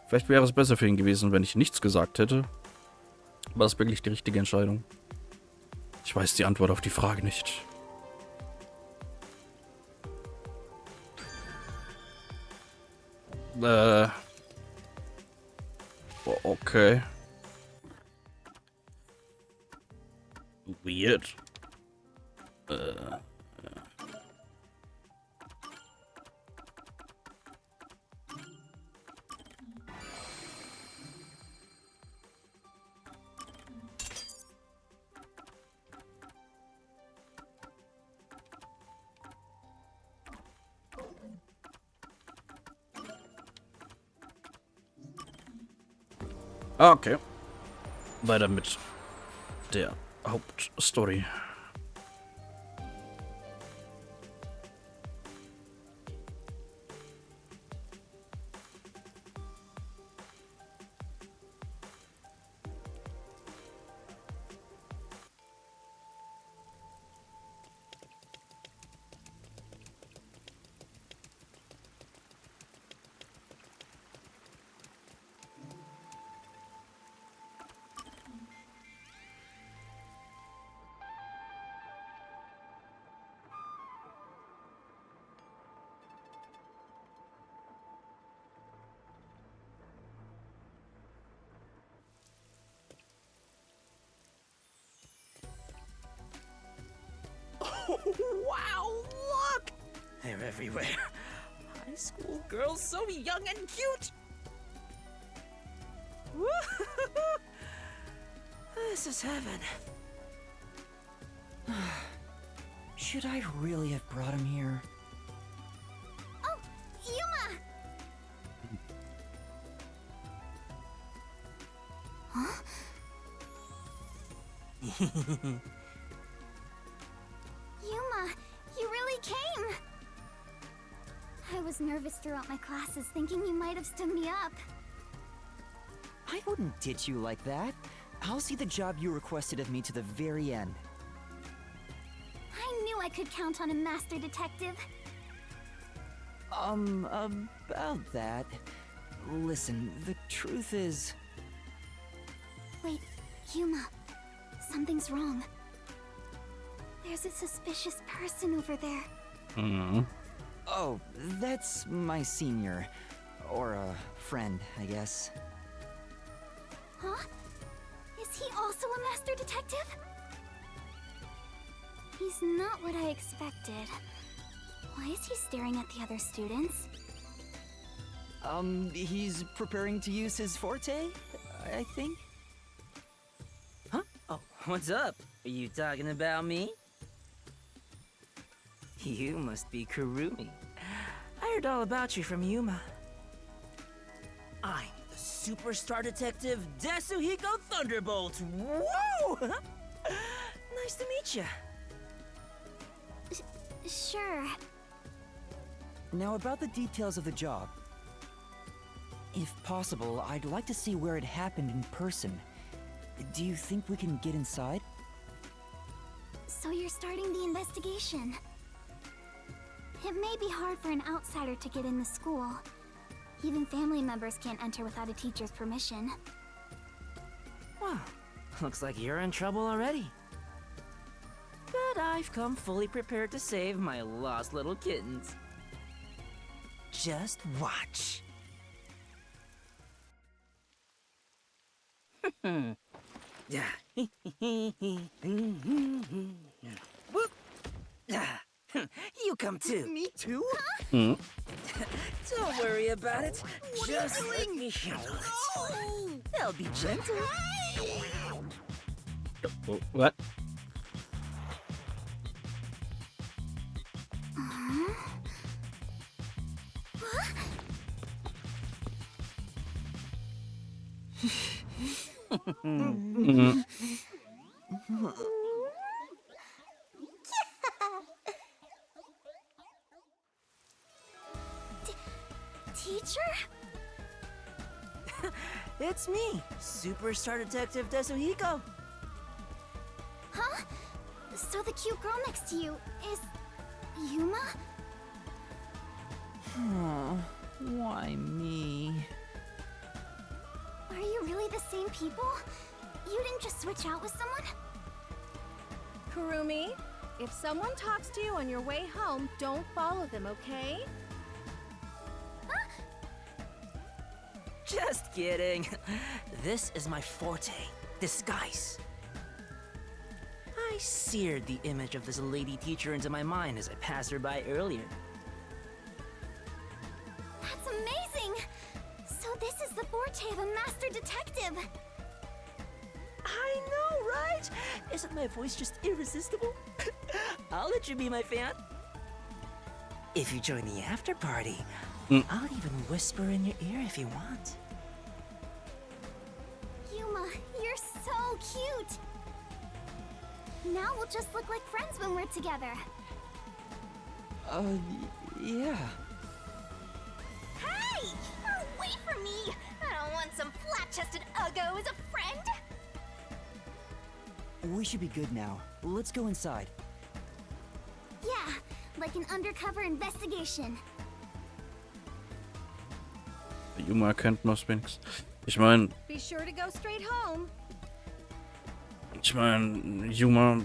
Vielleicht wäre es besser für ihn gewesen, wenn ich nichts gesagt hätte. War das wirklich die richtige Entscheidung? Ich weiß die Antwort auf die Frage nicht. Okay. Weird. Okay. Weiter mit der Hauptstory. Wow, look! They're everywhere. High school girls so young and cute. Woo! This is heaven. Should I really have brought him here? Oh, Yuma! Huh? Yuma, you really came! I was nervous throughout my classes, thinking you might have stood me up. I wouldn't ditch you like that. I'll see the job you requested of me to the very end. I knew I could count on a master detective. About that. Listen, the truth is... Wait, Yuma, something's wrong. There's a suspicious person over there. Oh, that's my senior. Or a friend, I guess. Huh? Is he also a master detective? He's not what I expected. Why is he staring at the other students? He's preparing to use his forte, I think? Huh? Oh, what's up? Are you talking about me? You must be Kurumi. I heard all about you from Yuma. I'm the superstar detective Desuhiko Thunderbolt. Whoa! Nice to meet you. Sure. Now about the details of the job. If possible, I'd like to see where it happened in person. Do you think we can get inside? So you're starting the investigation. It may be hard for an outsider to get in the school. Even family members can't enter without a teacher's permission. Wow, looks like you're in trouble already. but I've come fully prepared to save my lost little kittens. Just watch. You come too. Me too? Mhm. Don't worry about it. Just let me handle it. I'll be gentle. Oh, what? Mhm. Teacher? It's me, Superstar Detective Desuhiko. Huh? So the cute girl next to you is Yuma? Why me? Are you really the same people? You didn't just switch out with someone? Kurumi, if someone talks to you on your way home, don't follow them, okay? Just kidding. This is my forte, disguise. I seared the image of this lady teacher into my mind as I passed her by earlier. That's amazing! So this is the forte of a master detective. I know, right? Isn't my voice just irresistible? I'll let you be my fan. If you join the after party, I'll even whisper in your ear if you want. Yuma, you're so cute! Now we'll just look like friends when we're together. Yeah. Hey! Wait for me! I don't want some flat-chested uggo as a friend! We should be good now. Let's go inside. Yeah, like an undercover investigation. Yuma erkennt was wenigstens. Ich meine, Be sure to go straight home. Yuma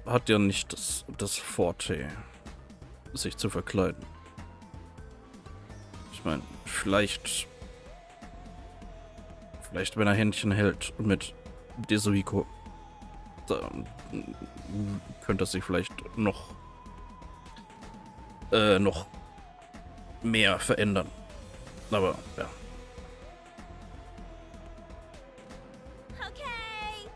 hat ja nicht das Forte, sich zu verkleiden. Ich meine, vielleicht wenn er Händchen hält mit Desuhiko, könnte es sich vielleicht noch mehr verändern. Aber ja. Okay!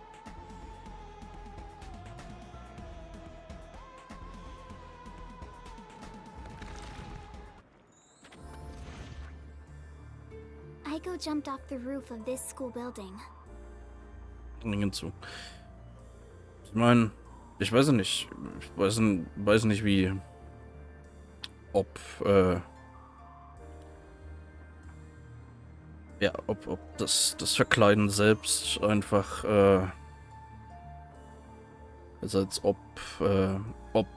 Aiko jumped off the roof of this school building. Hinzu. Ich meine, ich weiß nicht. Ich weiß nicht wie. Ob das Verkleiden selbst einfach also als ob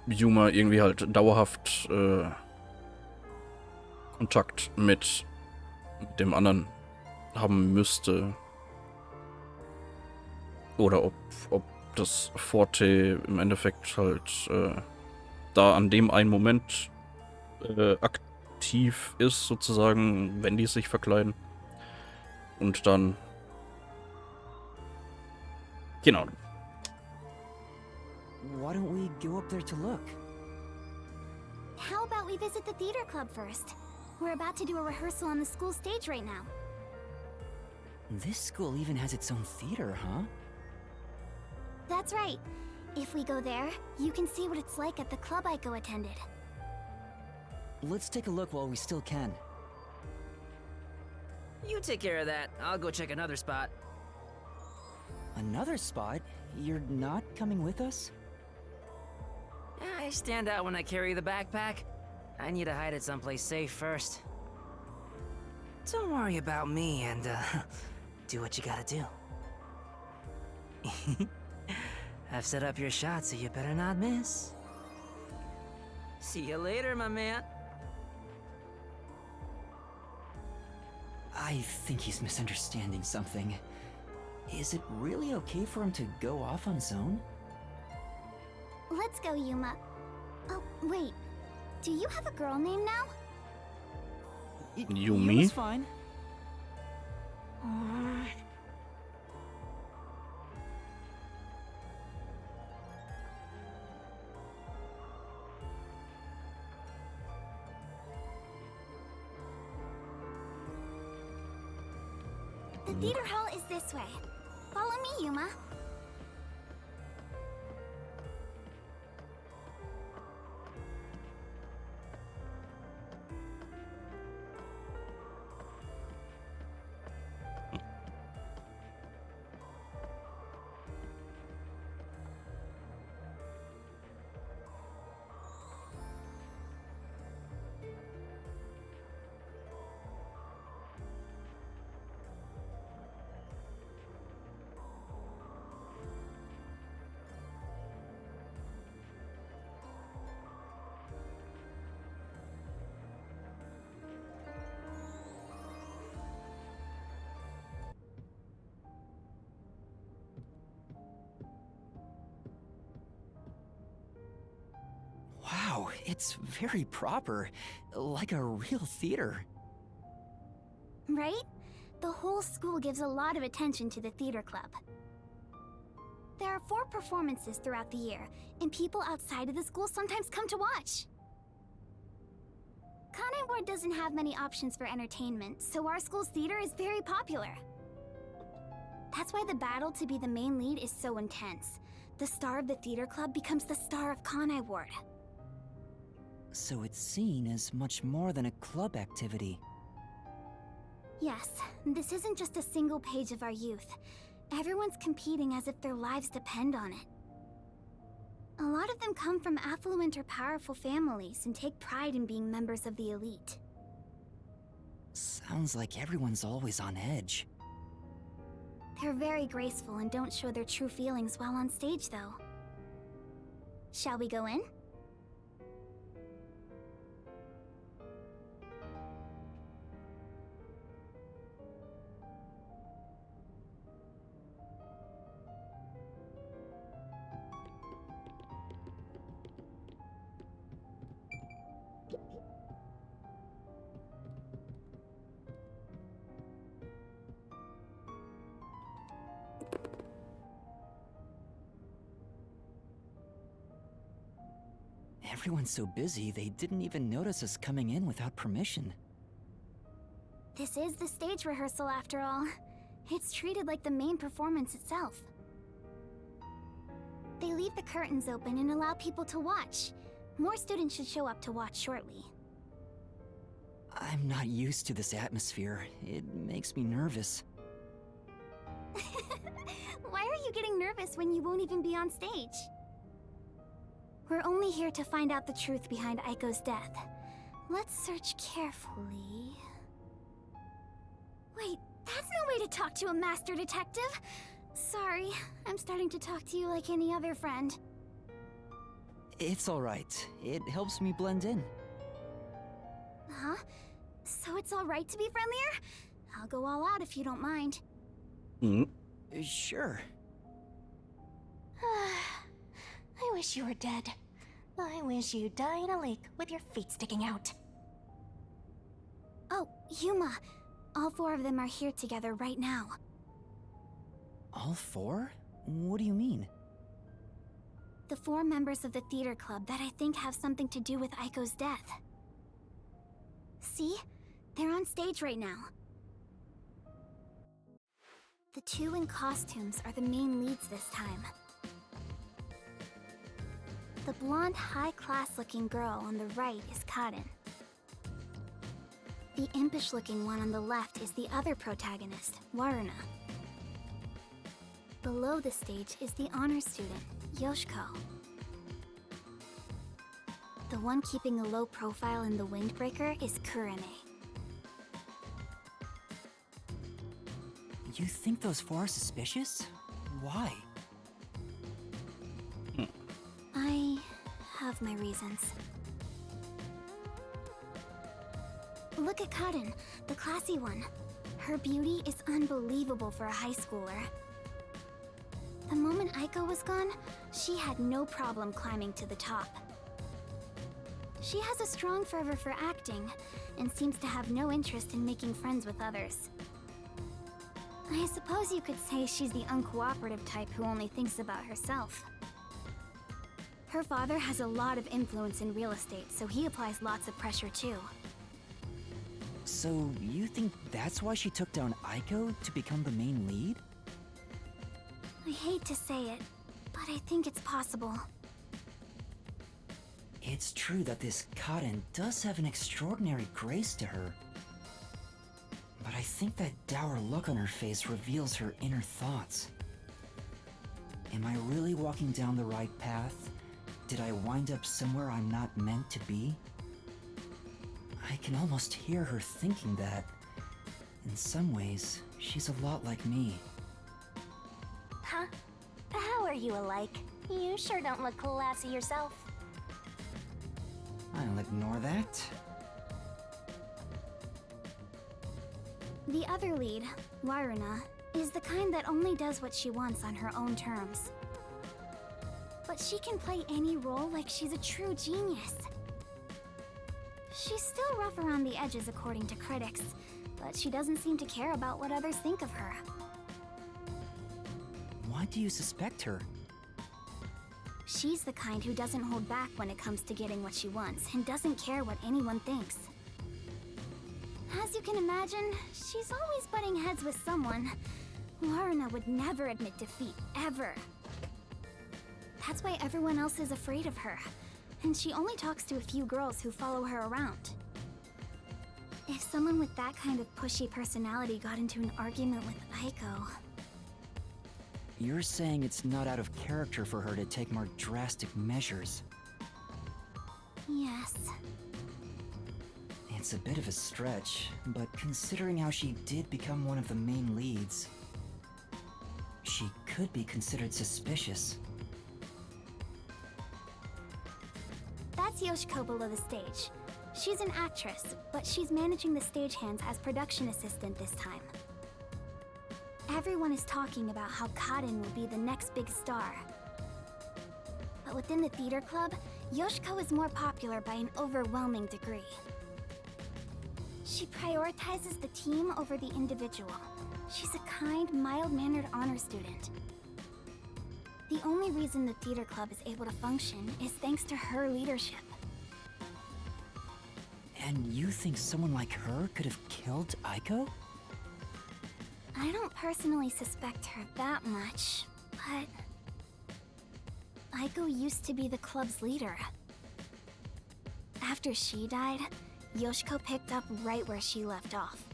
Yuma irgendwie halt dauerhaft Kontakt mit dem anderen haben müsste. Oder ob das Forte im Endeffekt halt da an dem einen Moment aktiv ist, sozusagen, wenn die sich verkleiden. Und dann... Genau. Why don't we go up there to look? How about we visit the theater club first? We're about to do a rehearsal on the school stage right now. This school even has its own theater, huh? That's right. If we go there, you can see what it's like at the club Aiko attended. Let's take a look while we still can. You take care of that. I'll go check another spot. Another spot? You're not coming with us? I stand out when I carry the backpack. I need to hide it someplace safe first. Don't worry about me and do what you gotta do. I've set up your shot, so you better not miss. See you later, my man. I think he's misunderstanding something. Is it really okay for him to go off on his own? Let's go, Yuma. Oh, wait. Do you have a girl name now? Yumi? Yuma's fine. The theater hall is this way. Follow me, Yuma. Wow, it's very proper. Like a real theater. Right? The whole school gives a lot of attention to the theater club. There are 4 performances throughout the year, and people outside of the school sometimes come to watch. Kanai Ward doesn't have many options for entertainment, so our school's theater is very popular. That's why the battle to be the main lead is so intense. The star of the theater club becomes the star of Kanai Ward. So it's seen as much more than a club activity. Yes, this isn't just a single page of our youth. Everyone's competing as if their lives depend on it. A lot of them come from affluent or powerful families and take pride in being members of the elite. Sounds like everyone's always on edge. They're very graceful and don't show their true feelings while on stage, though. Shall we go in? Everyone's so busy, they didn't even notice us coming in without permission. This is the stage rehearsal, after all. It's treated like the main performance itself. They leave the curtains open and allow people to watch. More students should show up to watch shortly. I'm not used to this atmosphere. It makes me nervous. Why are you getting nervous when you won't even be on stage? We're only here to find out the truth behind Aiko's death. Let's search carefully. Wait, that's no way to talk to a master detective! Sorry, I'm starting to talk to you like any other friend. It's alright. It helps me blend in. Huh? So it's alright to be friendlier? I'll go all out if you don't mind. Sure. I wish you were dead. I wish you'd die in a lake with your feet sticking out. Oh, Yuma. All 4 of them are here together right now. All 4? What do you mean? The 4 members of the theater club that I think have something to do with Aiko's death. See? They're on stage right now. The 2 in costumes are the main leads this time. The blonde, high-class-looking girl on the right is Kaden. The impish-looking one on the left is the other protagonist, Waruna. Below the stage is the honor student, Yoshiko. The one keeping a low profile in the windbreaker is Kurene. You think those 4 are suspicious? Why? I have my reasons. Look at Kaden, the classy one. Her beauty is unbelievable for a high schooler. The moment Aiko was gone, she had no problem climbing to the top. She has a strong fervor for acting, and seems to have no interest in making friends with others. I suppose you could say she's the uncooperative type who only thinks about herself. Her father has a lot of influence in real estate, so he applies lots of pressure too. So, you think that's why she took down Aiko to become the main lead? I hate to say it, but I think it's possible. It's true that this Karen does have an extraordinary grace to her. But I think that dour look on her face reveals her inner thoughts. Am I really walking down the right path? Did I wind up somewhere I'm not meant to be? I can almost hear her thinking that. In some ways, she's a lot like me. Huh? How are you alike? You sure don't look classy yourself. I'll ignore that. The other lead, Waruna, is the kind that only does what she wants on her own terms. But she can play any role like she's a true genius. She's still rough around the edges according to critics, but she doesn't seem to care about what others think of her. Why do you suspect her? She's the kind who doesn't hold back when it comes to getting what she wants and doesn't care what anyone thinks. As you can imagine, she's always butting heads with someone. Waruna would never admit defeat, ever. That's why everyone else is afraid of her, and she only talks to a few girls who follow her around. If someone with that kind of pushy personality got into an argument with Aiko... You're saying it's not out of character for her to take more drastic measures. Yes. It's a bit of a stretch, but considering how she did become one of the main leads, she could be considered suspicious. That's Yoshiko below the stage. She's an actress, but she's managing the stagehands as production assistant this time. Everyone is talking about how Karen will be the next big star. But within the theater club, Yoshiko is more popular by an overwhelming degree. She prioritizes the team over the individual. She's a kind, mild-mannered honor student. The only reason the theater club is able to function is thanks to her leadership. And you think someone like her could have killed Aiko? I don't personally suspect her that much, but... Aiko used to be the club's leader. After she died, Yoshiko picked up right where she left off.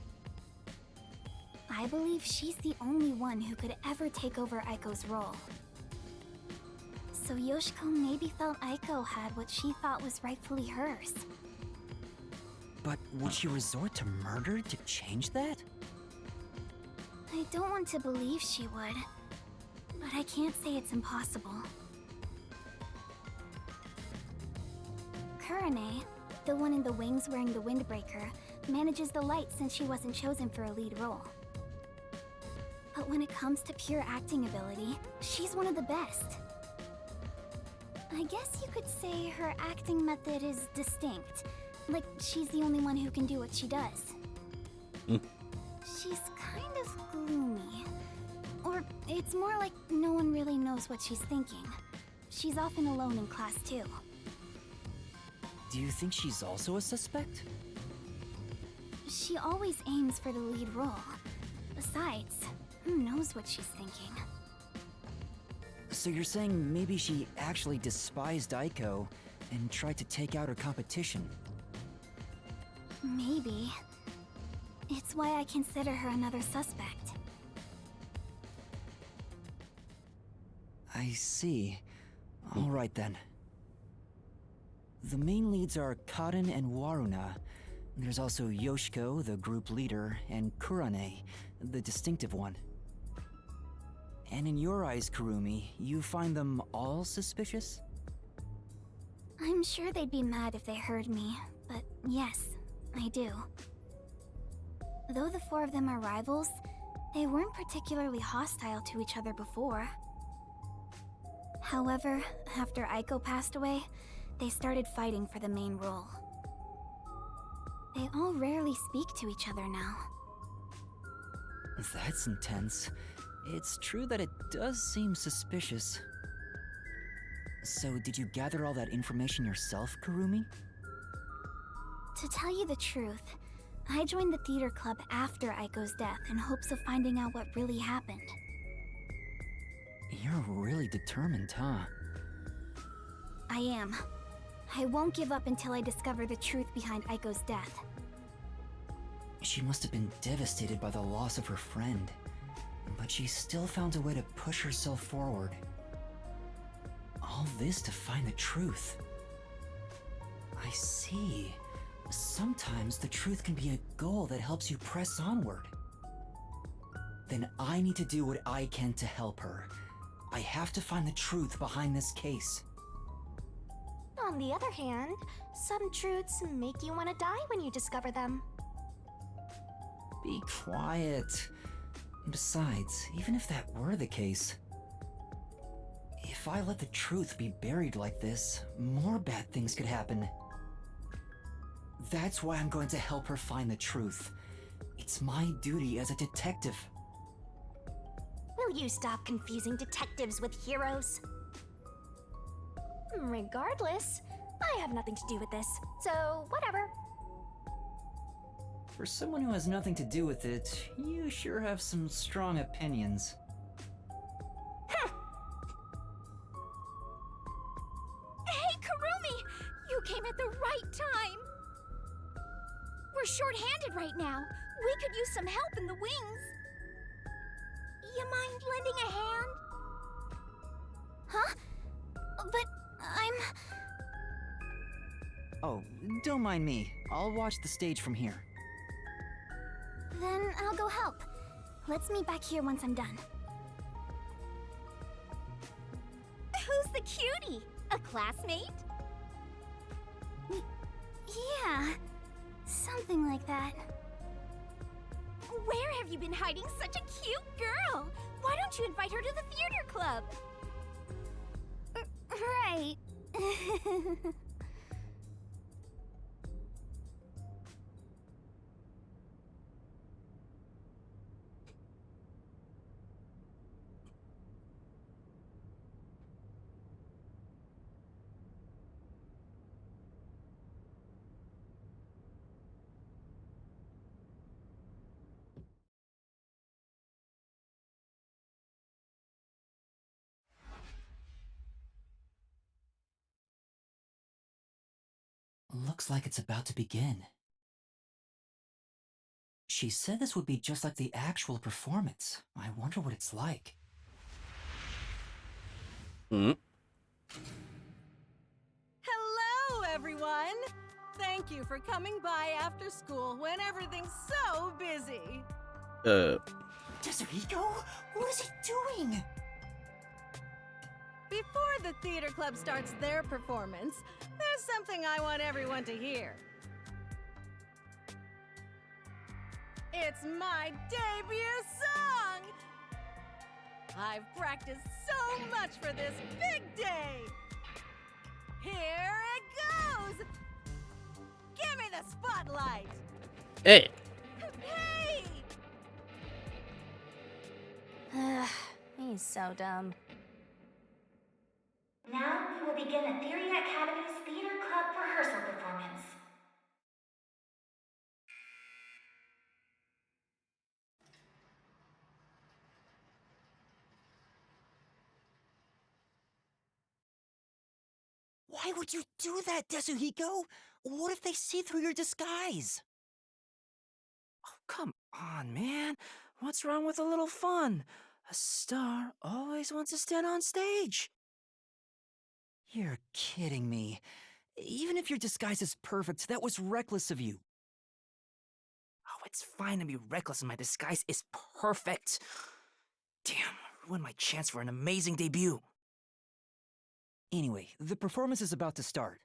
I believe she's the only one who could ever take over Aiko's role. So Yoshiko maybe felt Aiko had what she thought was rightfully hers. But would she resort to murder to change that? I don't want to believe she would, but I can't say it's impossible. Kurane, the one in the wings wearing the windbreaker, manages the light since she wasn't chosen for a lead role. But when it comes to pure acting ability, she's one of the best. I guess you could say her acting method is distinct, like she's the only one who can do what she does. She's kind of gloomy. Or it's more like no one really knows what she's thinking. She's often alone in class too. Do you think she's also a suspect? She always aims for the lead role. Besides, who knows what she's thinking? So you're saying maybe she actually despised Aiko and tried to take out her competition? Maybe. It's why I consider her another suspect. I see. All right then. The main leads are Karen and Waruna. There's also Yoshiko, the group leader, and Kurane, the distinctive one. And in your eyes, Kurumi, you find them all suspicious? I'm sure they'd be mad if they heard me, but yes, I do. Though the four of them are rivals, they weren't particularly hostile to each other before. However, after Aiko passed away, they started fighting for the main role. They all rarely speak to each other now. That's intense. It's true that it does seem suspicious. So, did you gather all that information yourself, Kurumi? To tell you the truth, I joined the theater club after Aiko's death in hopes of finding out what really happened. You're really determined, huh? I am. I won't give up until I discover the truth behind Aiko's death. She must have been devastated by the loss of her friend, but she still found a way to push herself forward. All this to find the truth. I see. Sometimes the truth can be a goal that helps you press onward. Then I need to do what I can to help her. I have to find the truth behind this case. On the other hand, some truths make you want to die when you discover them. Be quiet. Besides, even if that were the case, if I let the truth be buried like this, more bad things could happen. That's why I'm going to help her find the truth. It's my duty as a detective. Will you stop confusing detectives with heroes? Regardless, I have nothing to do with this, so whatever. For someone who has nothing to do with it, you sure have some strong opinions. Hey, Kurumi! You came at the right time! We're short-handed right now. We could use some help in the wings. You mind lending a hand? Huh? But I'm... Oh, don't mind me. I'll watch the stage from here. Then I'll go help. Let's meet back here once I'm done. Who's the cutie? A classmate? Yeah, something like that. Where have you been hiding such a cute girl? Why don't you invite her to the theater club? Right. Looks like it's about to begin. She said this would be just like the actual performance. I wonder what it's like. Mhm. Hello, everyone! Thank you for coming by after school when everything's so busy. Tetsuhiko? What is he doing? Before the theater club starts their performance, there's something I want everyone to hear. It's my debut song! I've practiced so much for this big day! Here it goes! Give me the spotlight! Hey! Hey! He's so dumb. Now we will begin the Theory Academy's Theater Club rehearsal performance. Why would you do that, Tetsuhiko? What if they see through your disguise? Oh, come on, man. What's wrong with a little fun? A star always wants to stand on stage. You're kidding me. Even if your disguise is perfect, that was reckless of you. Oh, it's fine to be reckless and my disguise is perfect. Damn, ruined my chance for an amazing debut. Anyway, the performance is about to start.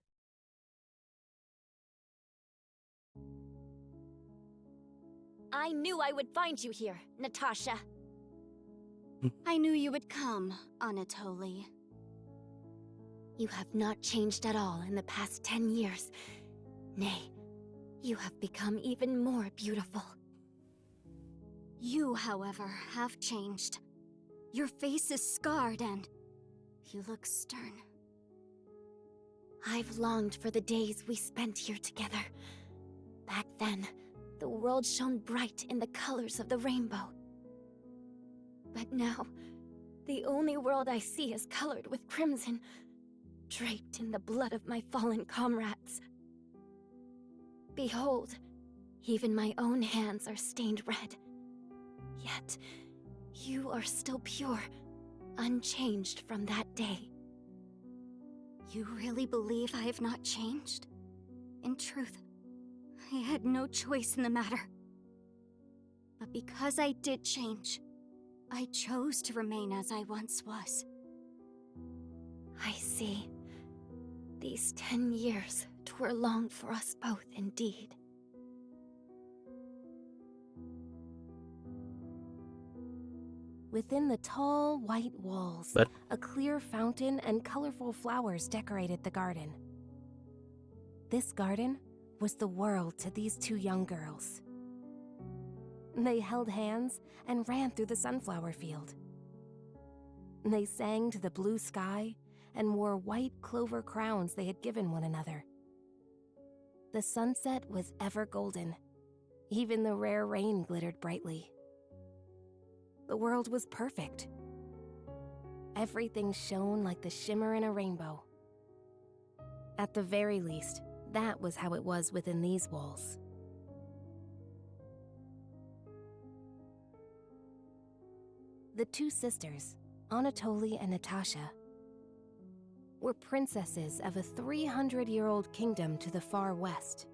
I knew I would find you here, Natasha. I knew you would come, Anatoly. You have not changed at all in the past 10 years. Nay, you have become even more beautiful. You, however, have changed. Your face is scarred and you look stern. I've longed for the days we spent here together. Back then, the world shone bright in the colors of the rainbow. But now, the only world I see is colored with crimson, draped in the blood of my fallen comrades. Behold, even my own hands are stained red. Yet, you are still pure, unchanged from that day. You really believe I have not changed? In truth, I had no choice in the matter. But because I did change, I chose to remain as I once was. I see. These 10 years twere long for us both indeed. Within the tall, white walls, But a clear fountain and colorful flowers decorated the garden. This garden was the world to these two young girls. They held hands and ran through the sunflower field. They sang to the blue sky and wore white clover crowns they had given one another. The sunset was ever golden. Even the rare rain glittered brightly. The world was perfect. Everything shone like the shimmer in a rainbow. At the very least, that was how it was within these walls. The two sisters, Anatoly and Natasha, were princesses of a 300-year-old kingdom to the far west.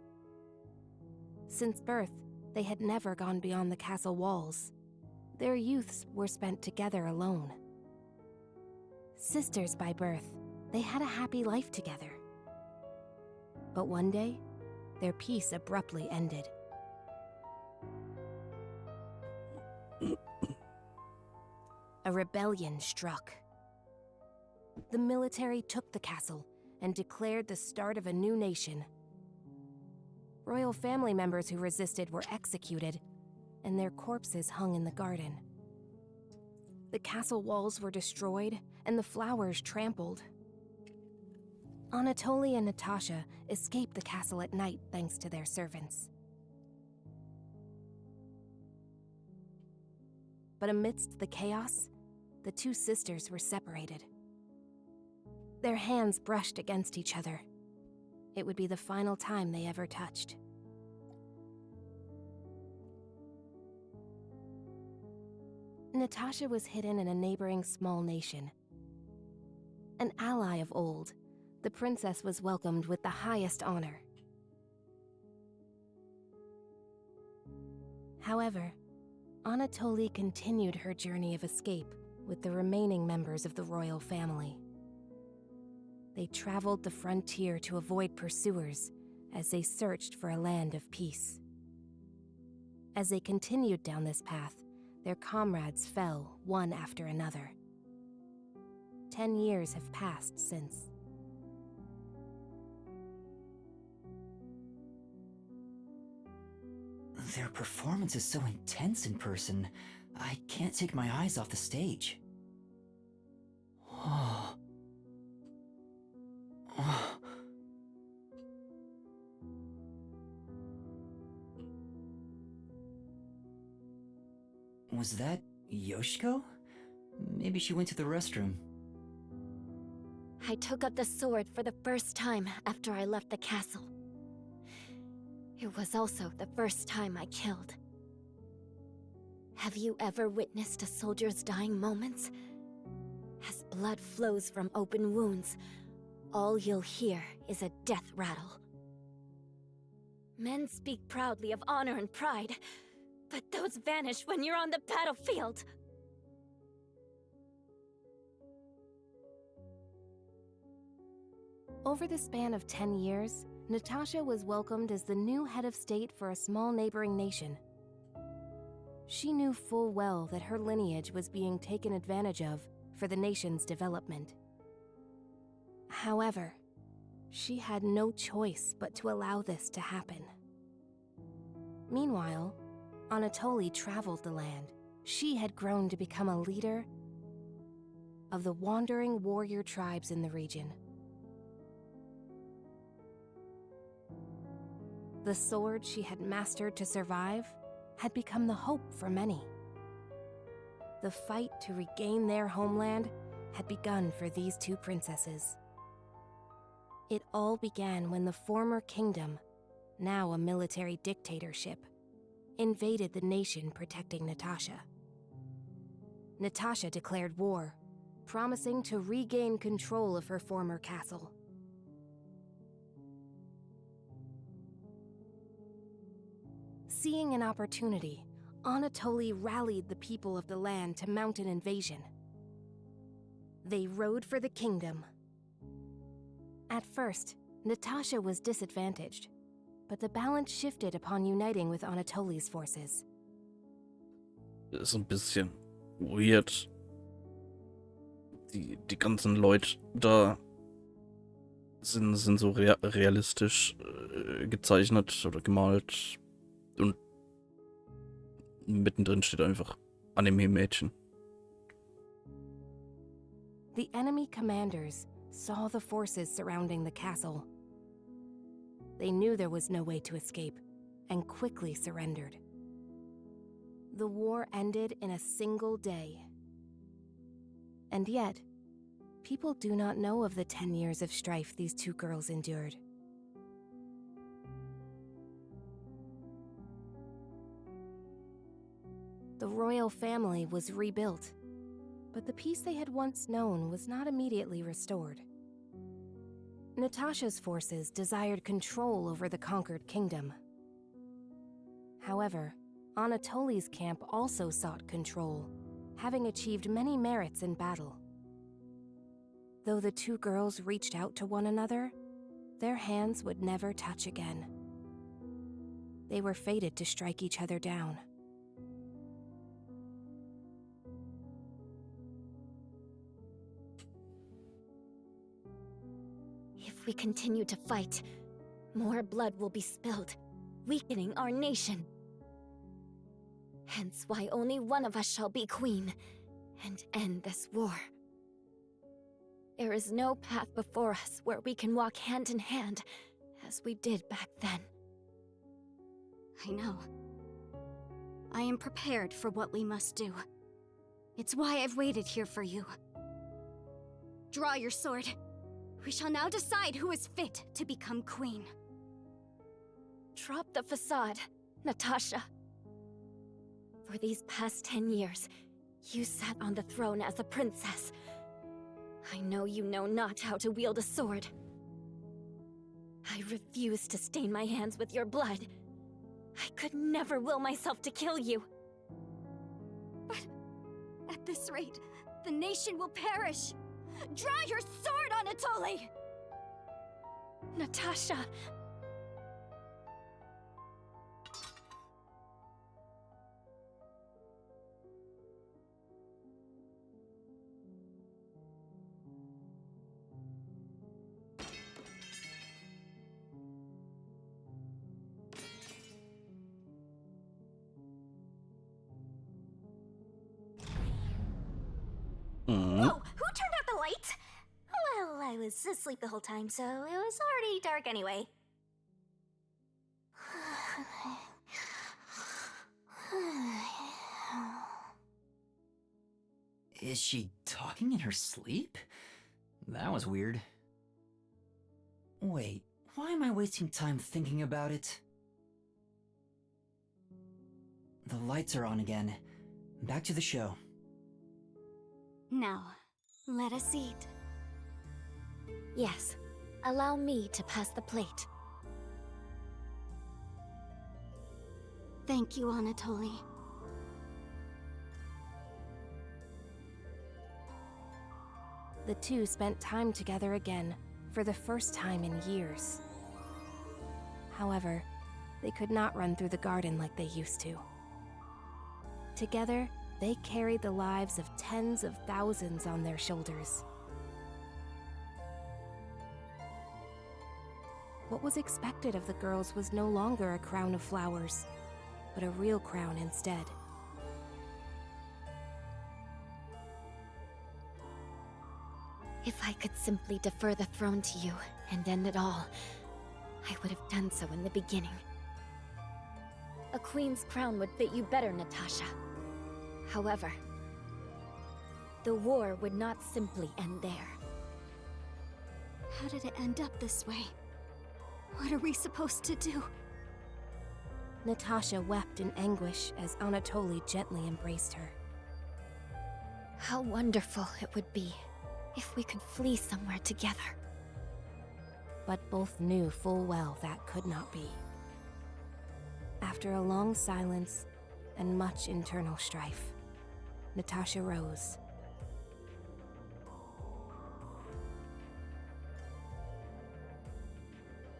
Since birth, they had never gone beyond the castle walls. Their youths were spent together alone. Sisters by birth, they had a happy life together. But one day, their peace abruptly ended. A rebellion struck. The military took the castle and declared the start of a new nation. Royal family members who resisted were executed, and their corpses hung in the garden. The castle walls were destroyed, and the flowers trampled. Anatoly and Natasha escaped the castle at night thanks to their servants. But amidst the chaos, the two sisters were separated. Their hands brushed against each other. It would be the final time they ever touched. Natasha was hidden in a neighboring small nation. An ally of old, the princess was welcomed with the highest honor. However, Anatoly continued her journey of escape with the remaining members of the royal family. They traveled the frontier to avoid pursuers as they searched for a land of peace. As they continued down this path, their comrades fell one after another. 10 years have passed since. Their performance is so intense in person, I can't take my eyes off the stage. Oh. Oh. Was that Yoshiko? Maybe she went to the restroom. I took up the sword for the first time after I left the castle. It was also the first time I killed. Have you ever witnessed a soldier's dying moments? As blood flows from open wounds, all you'll hear is a death rattle. Men speak proudly of honor and pride, but those vanish when you're on the battlefield. Over the span of 10 years, Natasha was welcomed as the new head of state for a small neighboring nation. She knew full well that her lineage was being taken advantage of for the nation's development. However, she had no choice but to allow this to happen. Meanwhile, Anatoly traveled the land. She had grown to become a leader of the wandering warrior tribes in the region. The sword she had mastered to survive had become the hope for many. The fight to regain their homeland had begun for these two princesses. It all began when the former kingdom, now a military dictatorship, invaded the nation protecting Natasha. Natasha declared war, promising to regain control of her former castle. Seeing an opportunity, Anatoly rallied the people of the land to mount an invasion. They rode for the kingdom. At first, Natasha was disadvantaged, but the balance shifted upon uniting with Anatoly's forces. Ist ein bisschen weird. Die ganzen Leute da sind so realistisch gezeichnet oder gemalt. Und mittendrin steht einfach Anime-Mädchen. The enemy commanders saw the forces surrounding the castle. They knew there was no way to escape, and quickly surrendered. The war ended in a single day. And yet, people do not know of the 10 years of strife these two girls endured. The royal family was rebuilt, but the peace they had once known was not immediately restored. Natasha's forces desired control over the conquered kingdom. However, Anatoly's camp also sought control, having achieved many merits in battle. Though the two girls reached out to one another, their hands would never touch again. They were fated to strike each other down. If we continue to fight, more blood will be spilled, weakening our nation. Hence why only one of us shall be queen and end this war. There is no path before us where we can walk hand in hand as we did back then. I know. I am prepared for what we must do. It's why I've waited here for you. Draw your sword. We shall now decide who is fit to become queen. Drop the facade, Natasha. For these past 10 years, you sat on the throne as a princess. I know you know not how to wield a sword. I refuse to stain my hands with your blood. I could never will myself to kill you. But at this rate, the nation will perish. Draw your sword, Anatoly! Natasha! Whoa! Who turned out the lights? Well, I was asleep the whole time, so it was already dark anyway. Is she talking in her sleep? That was weird. Wait, why am I wasting time thinking about it? The lights are on again. Back to the show. Now, let us eat. Yes, allow me to pass the plate. Thank you, Anatoly. The two spent time together again, for the first time in years. However, they could not run through the garden like they used to. Together, they carried the lives of tens of thousands on their shoulders. What was expected of the girls was no longer a crown of flowers, but a real crown instead. If I could simply defer the throne to you and end it all, I would have done so in the beginning. A queen's crown would fit you better, Natasha. However, the war would not simply end there. How did it end up this way? What are we supposed to do? Natasha wept in anguish as Anatoly gently embraced her. How wonderful it would be if we could flee somewhere together. But both knew full well that could not be. After a long silence and much internal strife, Natasha rose.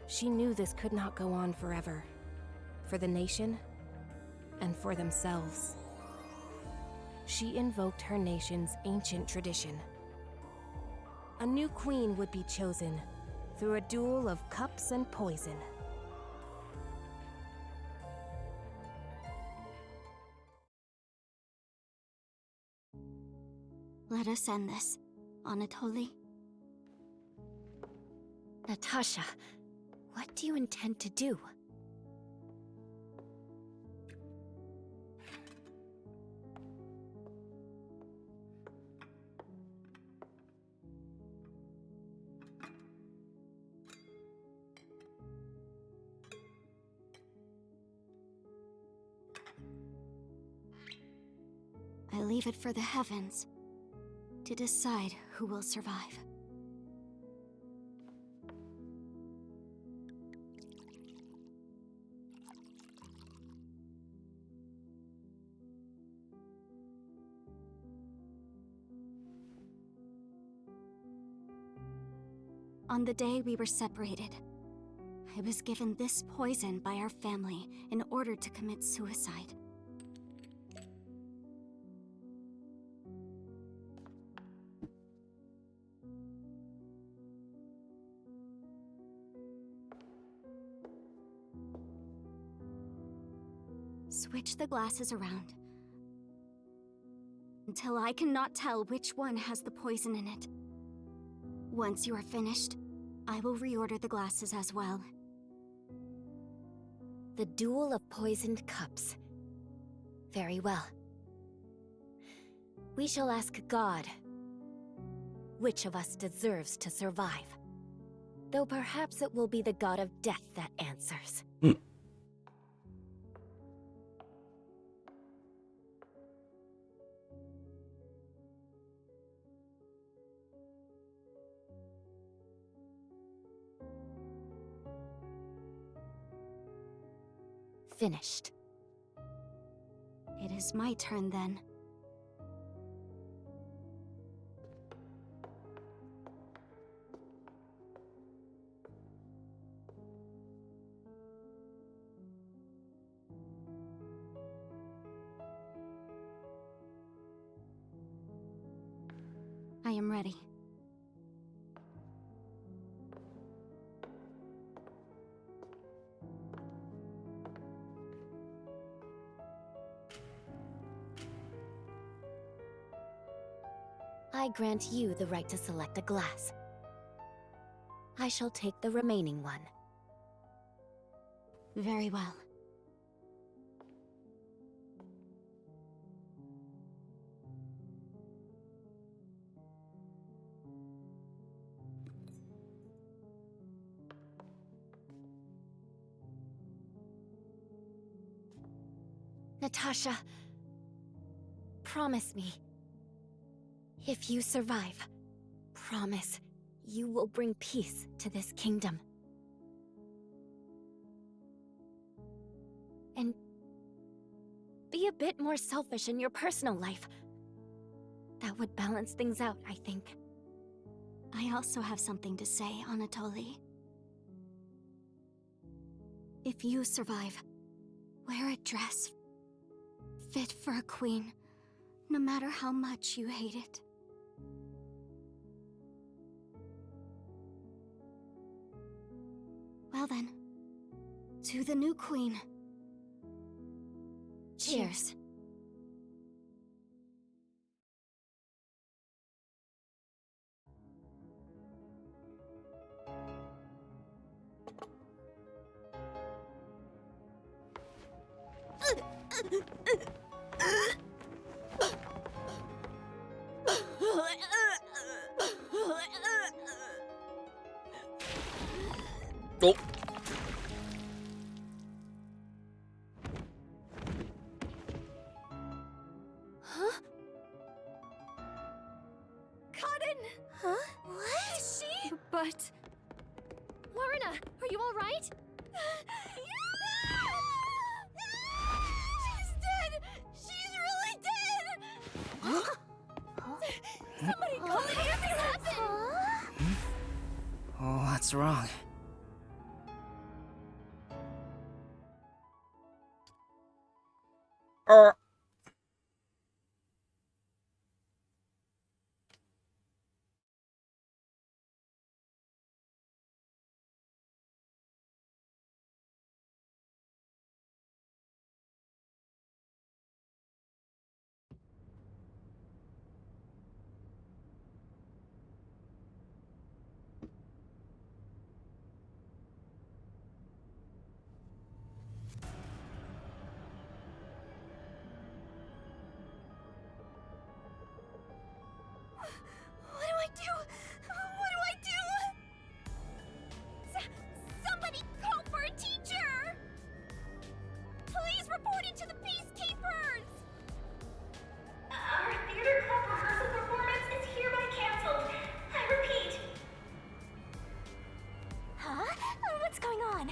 She knew this could not go on forever, for the nation and for themselves. She invoked her nation's ancient tradition. A new queen would be chosen through a duel of cups and poison. Let us end this, Anatoly. Natasha, what do you intend to do? I leave it for the heavens to decide who will survive. On the day we were separated, I was given this poison by our family in order to commit suicide. Switch the glasses around until I cannot tell which one has the poison in it. Once you are finished, I will reorder the glasses as well. The duel of poisoned cups. Very well. We shall ask God which of us deserves to survive. Though perhaps it will be the god of death that answers. Finished. It is my turn then. I am ready. I grant you the right to select a glass. I shall take the remaining one. Very well. Natasha, promise me. If you survive, promise you will bring peace to this kingdom. And be a bit more selfish in your personal life. That would balance things out, I think. I also have something to say, Anatoly. If you survive, wear a dress fit for a queen, no matter how much you hate it. Well then, to the new queen. Cheers. Oh. Huh? Cotton! Huh? What? Is she? But... Lorna, are you alright? She's dead! She's really dead! Huh? Somebody call me! What happened? What's wrong? What do I do? What do I do? Somebody call for a teacher! Please report it to the peacekeepers! Our theater club rehearsal performance is hereby canceled. I repeat. Huh? What's going on?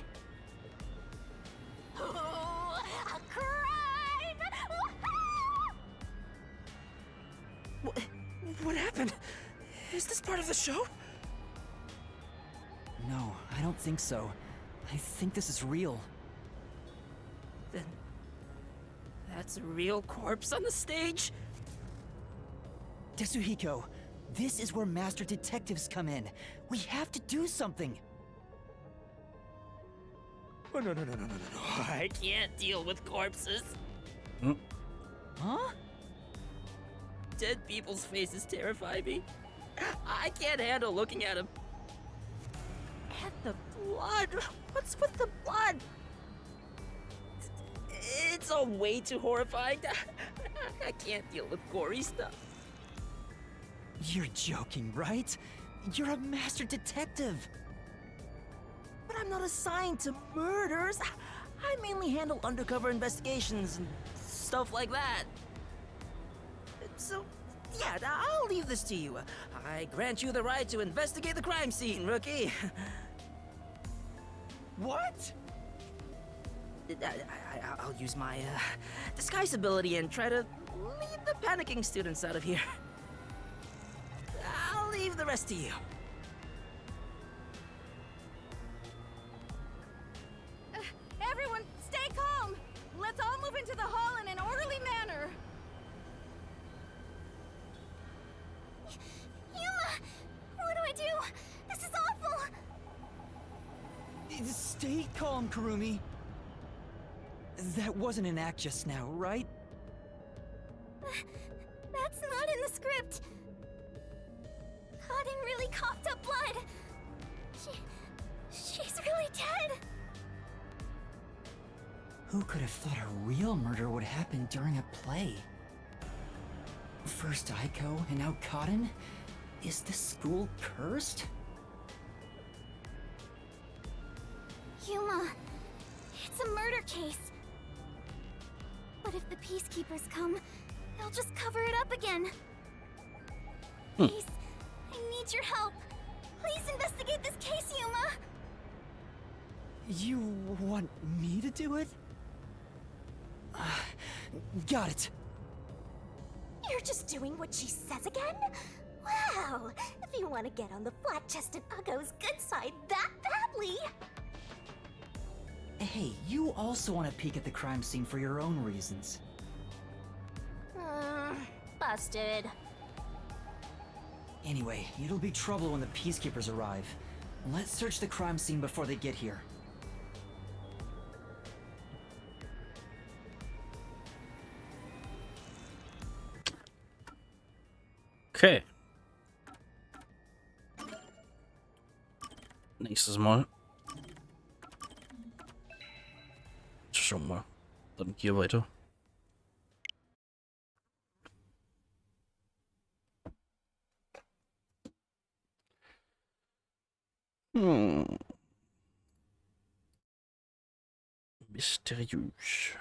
Oh, a crime! What happened? Is this part of the show? No, I don't think so. I think this is real. Then... that's a real corpse on the stage? Tetsuhiko, this is where master detectives come in. We have to do something. Oh, no. I can't deal with corpses. Huh? Dead people's faces terrify me. I can't handle looking at them. And the blood. What's with the blood? It's all way too horrifying. I can't deal with gory stuff. You're joking, right? You're a master detective. But I'm not assigned to murders. I mainly handle undercover investigations and stuff like that. So, yeah, I'll leave this to you. I grant you the right to investigate the crime scene, rookie. What? I'll use my disguise ability and try to lead the panicking students out of here. I'll leave the rest to you. Everyone, stay calm! Let's all move into the hall in an orderly manner! Yuma! What do I do? This is awful! Stay calm, Kurumi. That wasn't an act just now, right? That's not in the script. Cotton really coughed up blood. She's really dead. Who could have thought a real murder would happen during a play? First Aiko, and now Cotton? Is this school cursed? Yuma, it's a murder case. But if the peacekeepers come, they'll just cover it up again. Please, I need your help. Please investigate this case, Yuma. You want me to do it? Got it. You're just doing what she says again? Wow, if you want to get on the flat-chested Uggo's good side that badly. Hey, you also want to peek at the crime scene for your own reasons. Busted. Anyway, it'll be trouble when the peacekeepers arrive. Let's search the crime scene before they get here. Okay. Nächstes Mal. Schauen wir. Dann hier weiter. Mysteriös.